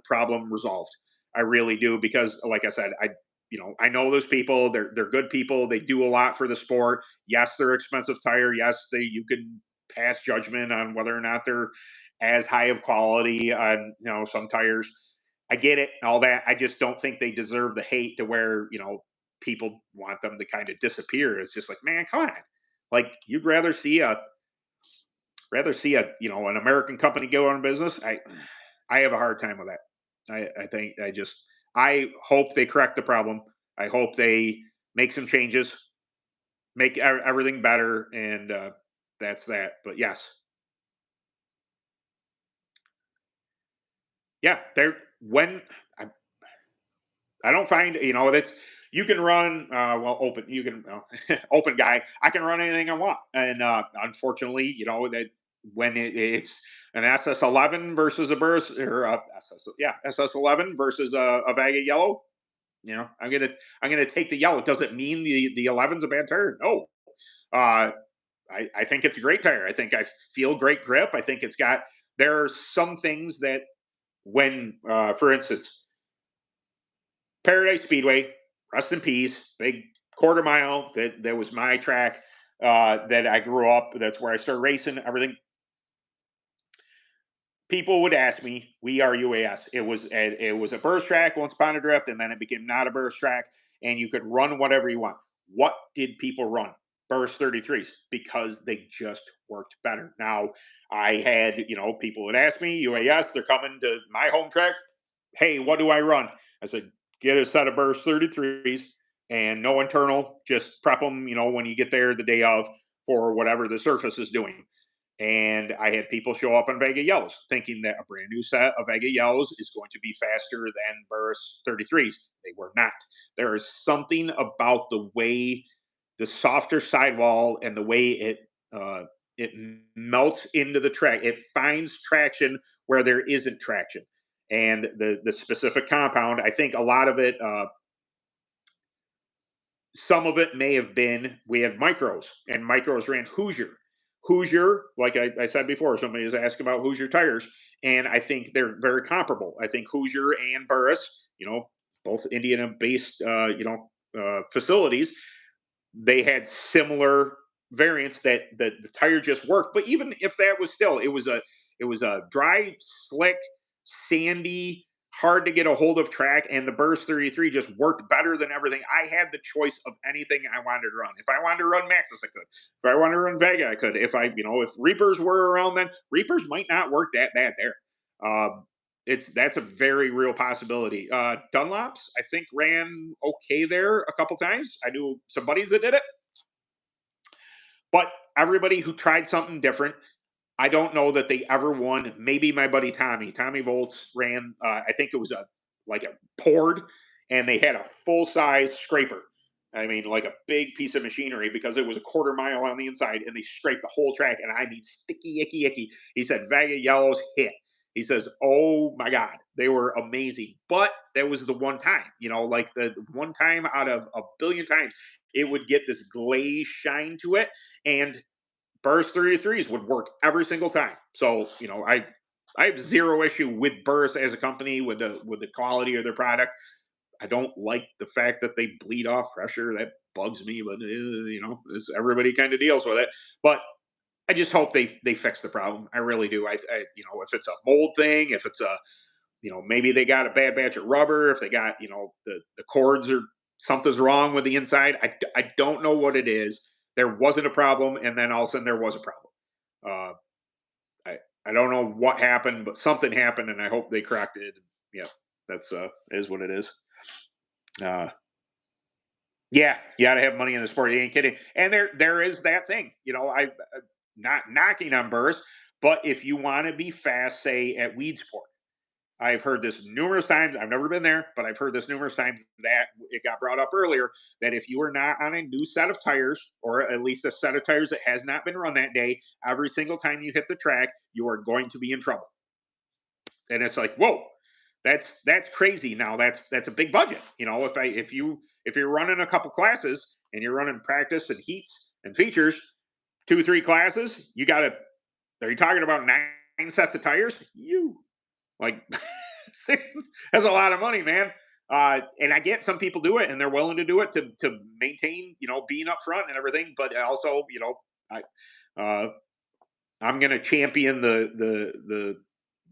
problem resolved. I really do because, like I said, I know those people. They're good people. They do a lot for the sport. Yes, they're expensive tire. Yes, you can pass judgment on whether or not they're as high of quality on some tires. I get it, all that. I just don't think they deserve the hate to where people want them to kind of disappear. It's just like, man, come on. Like you'd rather see a an American company go out of business. I have a hard time with that. I think I hope they correct the problem. I hope they make some changes, make everything better, and that's that. But yes, yeah, they're when I don't find that's you can run open you can open guy. I can run anything I want, and unfortunately, that when it's an SS11 versus a burst or SS11 versus a bag of yellow, I'm gonna take the yellow. Doesn't mean the 11's a bad tire. No, uh, I think it's a great tire. I think I feel great grip. I think it's got. There are some things that when, for instance, Paradise Speedway, rest in peace, big quarter mile. That was my track. That I grew up. That's where I started racing. Everything. People would ask me, "We are UAS." It was a burst track once upon a drift, and then it became not a burst track, and you could run whatever you want. What did people run? Burst 33s because they just worked better. Now, I had people would ask me, UAS, they're coming to my home track. Hey, what do I run? I said, get a set of burst 33s and no internal. Just prep them, when you get there the day of for whatever the surface is doing. And I had people show up on Vega Yellows thinking that a brand new set of Vega Yellows is going to be faster than burst 33s. They were not. There is something about the way the softer sidewall and the way it melts into the track. It finds traction where there isn't traction, and the specific compound. I think a lot of it. Some of it may have been we had micros, and micros ran Hoosier. Hoosier, like I said before, somebody was asking about Hoosier tires, and I think they're very comparable. I think Hoosier and Burris, both Indiana-based, facilities, they had similar variants that the tire just worked. But even if that was still, it was a dry, slick, sandy, hard to get a hold of track, and the Burst 33 just worked better than everything. I had the choice of anything I wanted to run. If I wanted to run Maxis, I could. If I wanted to run Vega, I could. If Reapers were around, then Reapers might not work that bad there. That's a very real possibility. Dunlops, I think, ran okay there a couple times. I knew some buddies that did it, but everybody who tried something different, I don't know that they ever won. Maybe my buddy Tommy Volts ran. I think it was a like a Pord, and they had a full size scraper. I mean, like a big piece of machinery because it was a quarter mile on the inside, and they scraped the whole track. And I mean, sticky, icky, icky. He said, "Vega Yellows hit." He says, "Oh my God, they were amazing." But that was the one time, like the one time out of a billion times, it would get this glaze shine to it, and Burris 33s would work every single time. So, I have zero issue with Burris as a company with the quality of their product. I don't like the fact that they bleed off pressure. That bugs me, but everybody kind of deals with it. But I just hope they fix the problem. I really do. If it's a mold thing, if it's a maybe they got a bad batch of rubber, if they got the cords or something's wrong with the inside. I don't know what it is. There wasn't a problem, and then all of a sudden there was a problem. Uh, I don't know what happened, but something happened, and I hope they corrected it. Yeah, that's is what it is. Uh, yeah, you got to have money in the sport. You ain't kidding. And there is that thing. Not knocking on Burrs, but if you want to be fast, say at Weedsport, I've heard this numerous times. I've never been there, but I've heard this numerous times that it got brought up earlier that if you are not on a new set of tires, or at least a set of tires that has not been run that day, every single time you hit the track, you are going to be in trouble. And it's like, whoa, that's crazy. Now that's a big budget. If you're running a couple classes and you're running practice and heats and features, 2 3 classes, you got to. Are you talking about 9 sets of tires? Like that's a lot of money, man. And I get some people do it and they're willing to do it to maintain, being up front and everything. But also, I uh, I'm gonna champion the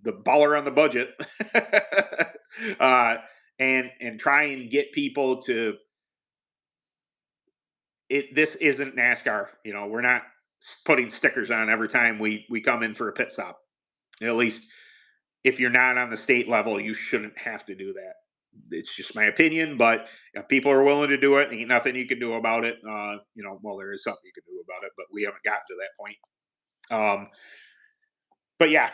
baller on the budget, uh, and try and get people to it. This isn't NASCAR. We're not putting stickers on every time we come in for a pit stop. At least if you're not on the state level, you shouldn't have to do that. It's just my opinion, but if people are willing to do it. Ain't nothing you can do about it. Well, there is something you can do about it, but we haven't gotten to that point. But yeah,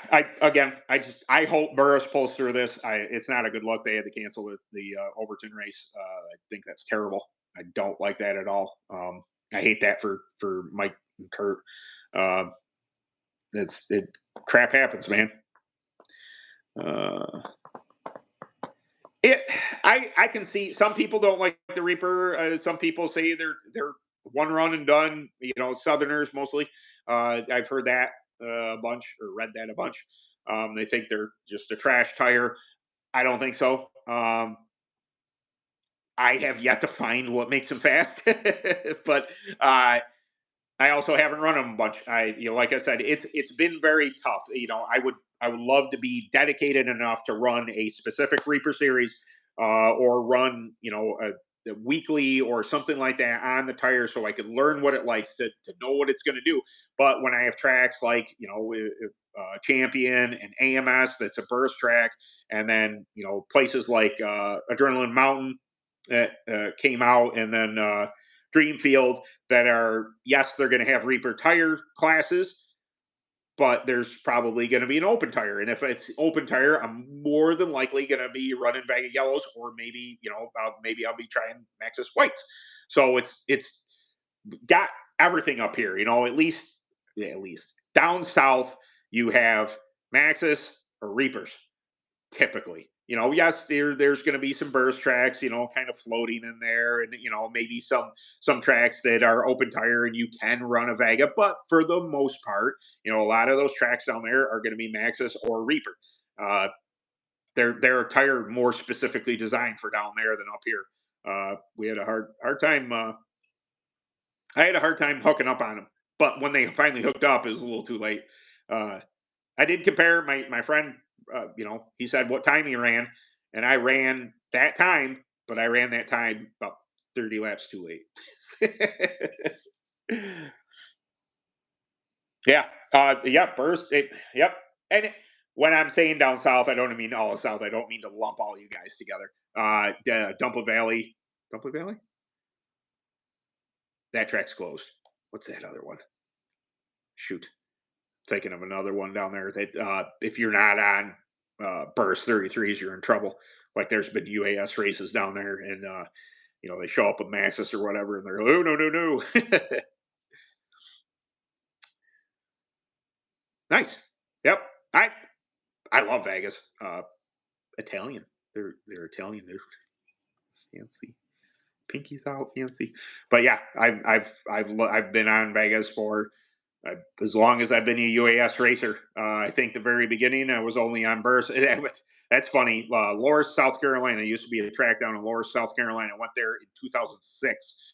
I hope Burris pulls through this. It's not a good look. They had to cancel the Overton race. I think that's terrible. I don't like that at all. I hate that for Mike and Kurt. Uh, it crap happens, man. Uh, It, I can see some people don't like the Reaper. Some people say they're one run and done. Southerners mostly. I've heard that a bunch or read that a bunch. They think they're just a trash tire. I don't think so. I have yet to find what makes them fast, but I also haven't run them a bunch. Like I said, it's been very tough. I would love to be dedicated enough to run a specific Reaper series, or run, a weekly or something like that on the tire, so I could learn what it likes to know what it's going to do. But when I have tracks like Champion and AMS, that's a burst track, and then places like Adrenaline Mountain that came out, and then Dreamfield that are, yes, they're going to have Reaper tire classes, but there's probably going to be an open tire. And if it's open tire, I'm more than likely going to be running Bag of Yellows, or maybe, maybe I'll be trying Maxxis Whites. So it's got everything up here, at least down south, you have Maxxis or Reapers typically. Yes, there's going to be some burst tracks, kind of floating in there, and maybe some tracks that are open tire and you can run a Vega, but for the most part, a lot of those tracks down there are going to be Maxxis or Reaper. Uh, they're a tire more specifically designed for down there than up here. We had a hard time. I had a hard time hooking up on them, but when they finally hooked up, it was a little too late. Uh, I did compare my friend. He said what time he ran, and I ran that time, but I ran that time about 30 laps too late. Yeah, yeah, burst. Yep, and when I'm saying down south, I don't mean all of south. I don't mean to lump all you guys together. Dumpling Valley. That track's closed. What's that other one? Shoot. thinking of another one down there that if you're not on burris 33s, you're in trouble. Like there's been UAS races down there, and they show up with Maxis or whatever, and they're like, oh no no no. Nice. Yep. I love Vegas. Italian. They're Italian. They're fancy. Pinkies out, fancy. But yeah, I've been on Vegas for as long as I've been a UAS racer. I think the very beginning I was only on burst. That's funny. Loris, South Carolina used to be a track down in Loris, South Carolina. I went there in 2006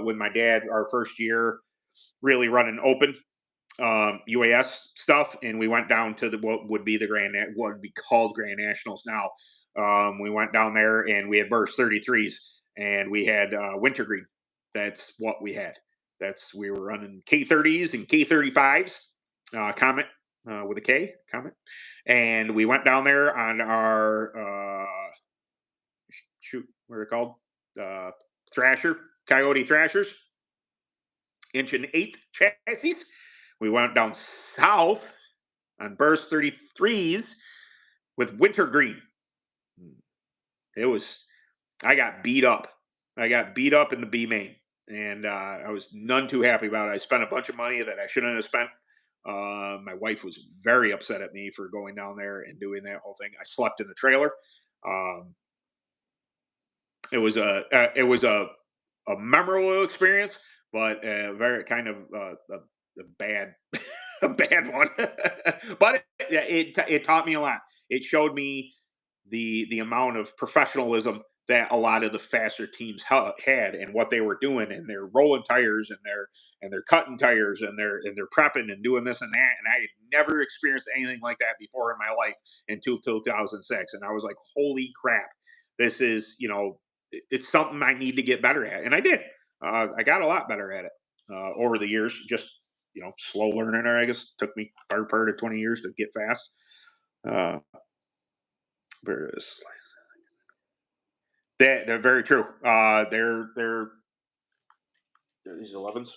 with my dad. Our first year really running open UAS stuff, and we went down to the what would be the what would be called Grand Nationals now. We went down there and we had burst 33s, and we had wintergreen. That's what we had. We were running K30s and K35s, Comet with a K, Comet, and we went down there on our shoot, what are they called? Uh, Thrasher, Coyote Thrashers, 1.8" chassis. We went down south on burst 33s with wintergreen. It was, I got beat up. I got beat up in the B main, and I was none too happy about it. I spent a bunch of money that I shouldn't have spent. My wife was very upset at me for going down there and doing that whole thing. I slept in the trailer. Um, it was a memorable experience, but very kind of a bad a bad one. But it taught me a lot. It showed me the amount of professionalism that a lot of the faster teams had, and what they were doing, and they're rolling tires, and they're cutting tires, and they're prepping and doing this and that. And I had never experienced anything like that before in my life until 2006, and I was like, holy crap, this is it's something I need to get better at, and I did. I got a lot better at it over the years. Just slow learning. I guess took me part of 20 years to get fast. Uh, Burris. They're very true. They're these 11s.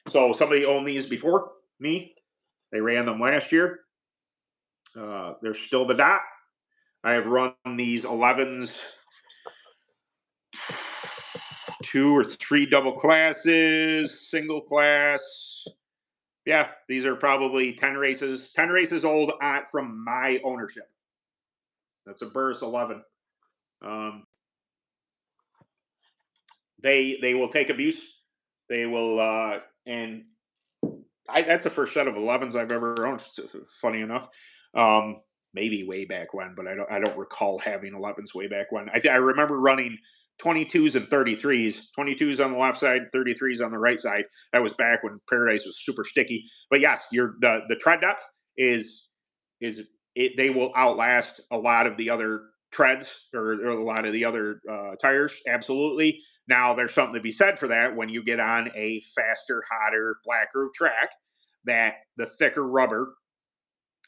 So somebody owned these before me. They ran them last year. They're still the dot. I have run these 11s 2 or 3 double classes, single class. Yeah, these are probably 10 races. 10 races old from my ownership. That's a Burris 11. Um, they will take abuse. They will, and that's the first set of 11s I've ever owned. Funny enough, maybe way back when, but I don't recall having 11s way back when. I remember running 22s and 33s, 22s on the left side, 33s on the right side. That was back when Paradise was super sticky. But yes, the tread depth is they will outlast a lot of the other treads, or a lot of the other tires. Absolutely. Now there's something to be said for that when you get on a faster, hotter black groove track, that the thicker rubber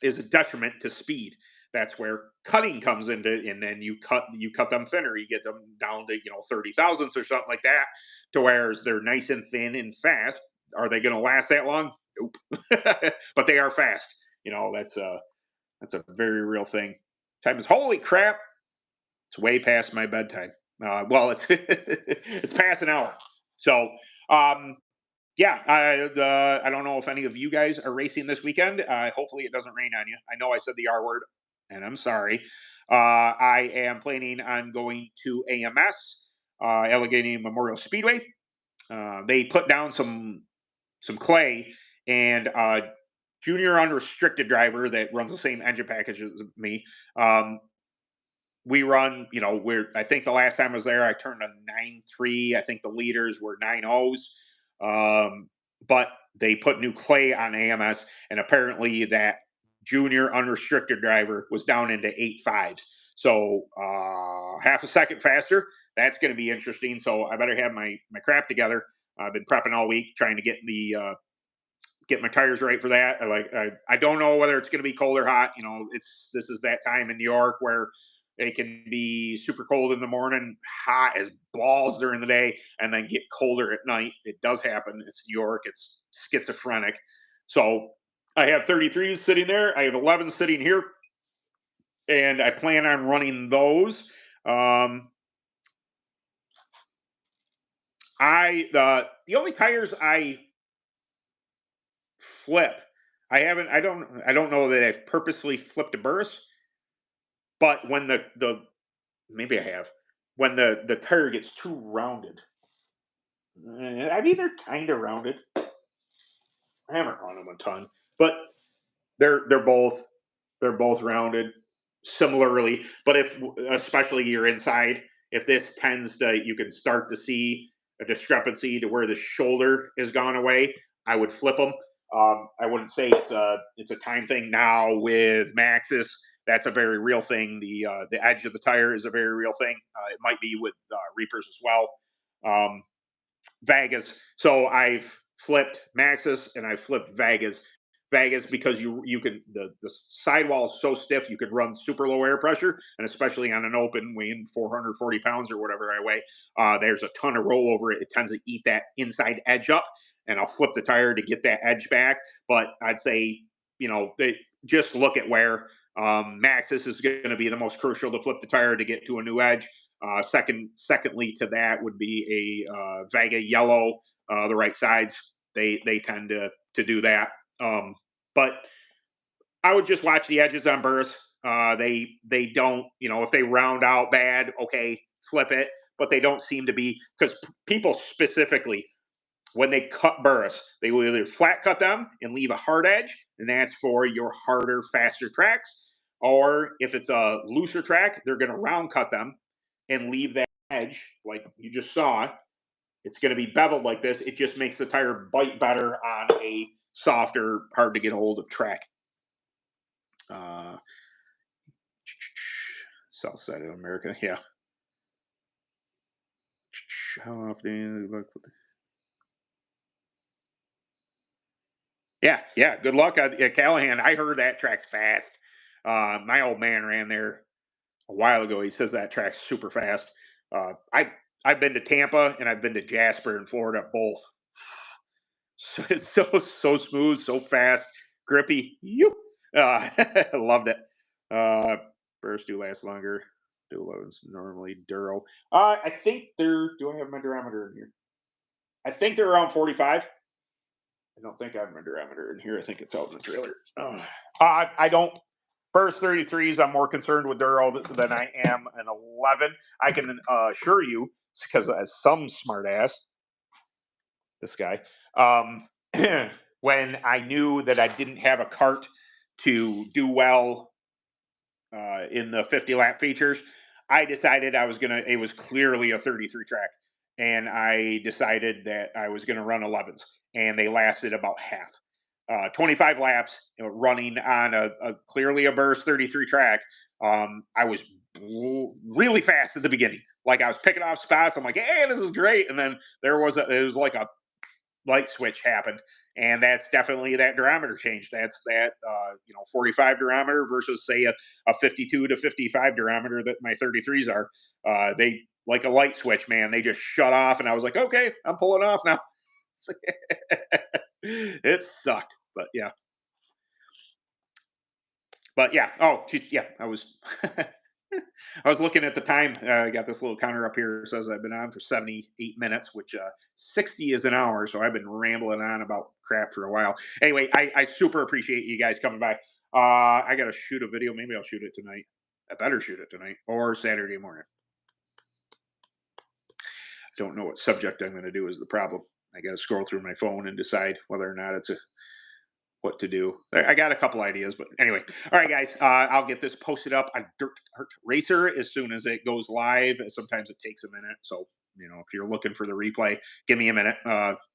is a detriment to speed. That's where cutting comes into, and then you cut them thinner. You get them down to 30 thousandths or something like that, to where they're nice and thin and fast. Are they going to last that long? Nope. But they are fast. That's a very real thing. Time is, holy crap. It's way past my bedtime. Well, it's it's past an hour. So, yeah, I don't know if any of you guys are racing this weekend. Hopefully, it doesn't rain on you. I know I said the R word, and I'm sorry. I am planning on going to AMS, Allegheny Memorial Speedway. They put down some clay, and junior unrestricted driver that runs the same engine package as me. We run, I think the last time I was there, I turned a 9.3. I think the leaders were 9.0s. But they put new clay on AMS, and apparently that junior unrestricted driver was down into 8.5s. So half a second faster. That's going to be interesting. So I better have my crap together. I've been prepping all week, trying to get my tires right for that. I don't know whether it's going to be cold or hot. This is that time in New York where it can be super cold in the morning, hot as balls during the day, and then get colder at night. It does happen. It's New York. It's schizophrenic. So I have 33s sitting there. I have 11 sitting here, and I plan on running those. Um, the only tires I flip, I haven't. I don't know that I've purposely flipped a burst, but when the maybe I have, when the tire gets too rounded. I mean, they're kind of rounded. I haven't run them a ton, but they're both rounded similarly. But if especially you're inside, if this tends to, you can start to see a discrepancy to where the shoulder has gone away. I would flip them. I wouldn't say it's a time thing now with Maxxis. That's a very real thing. The edge of the tire is a very real thing. It might be with Reapers as well. Um, Vegas. So I've flipped Maxxis and I've flipped Vegas. Vegas because you can the sidewall is so stiff you could run super low air pressure, and especially on an open weighing 440 pounds or whatever I weigh, there's a ton of rollover. It tends to eat that inside edge up, and I'll flip the tire to get that edge back. But I'd say, they just look at where Maxxis is going to be the most crucial to flip the tire to get to a new edge. Secondly to that would be a Vega yellow, the right sides. They tend to do that. But I would just watch the edges on burrs. They don't, if they round out bad, okay, flip it. But they don't seem to be, because people specifically, when they cut burrs, they will either flat cut them and leave a hard edge, and that's for your harder, faster tracks. Or if it's a looser track, they're going to round cut them and leave that edge like you just saw. It's going to be beveled like this. It just makes the tire bite better on a softer, hard to get a hold of track. South side of America, yeah. How often look? Yeah. Good luck at Callahan. I heard that track's fast. My old man ran there a while ago. He says that track's super fast. I've been to Tampa and I've been to Jasper in Florida, both. So it's so smooth, so fast, grippy. Yoop. Loved it. Uh, Bursts do last longer. Do 11s normally Duro. I think they're. Do I have my durometer in here? I think they're around 45. I don't think I have my durometer in here. I think it's out in the trailer. I don't. Burst 33s. I'm more concerned with Duro than I am an 11. I can assure you, because as some smart ass, this guy, when I knew that I didn't have a cart to do well in the 50 lap features, I decided it was clearly a 33 track. And I decided that I was going to run 11s, and they lasted about half. 25 laps, running on a clearly a burst 33 track. I was really fast at the beginning. Like I was picking off spots. I'm like, hey, this is great. And then it was like a light switch happened, and that's definitely that durometer change. That's that 45 durometer versus say a 52 to 55 durometer that my 33s are. They like a light switch, man. They just shut off, and I was like, okay, I'm pulling off now. It sucked, but yeah. Oh, geez, yeah. I was I was looking at the time. I got this little counter up here. It says I've been on for 78 minutes, which 60 is an hour. So I've been rambling on about crap for a while. Anyway, I super appreciate you guys coming by. I got to shoot a video. Maybe I'll shoot it tonight. I better shoot it tonight or Saturday morning. I don't know what subject I'm going to do is the problem. I got to scroll through my phone and decide whether or not it's what to do. I got a couple ideas, but anyway. All right, guys. I'll get this posted up on Dirt Racer as soon as it goes live. Sometimes it takes a minute, so if you're looking for the replay, give me a minute.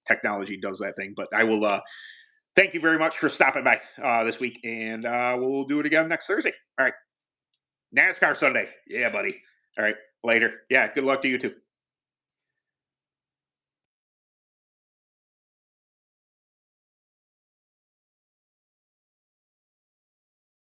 Technology does that thing, but I will. Thank you very much for stopping by this week, and we'll do it again next Thursday. All right, NASCAR Sunday. Yeah, buddy. All right, later. Yeah, good luck to you too.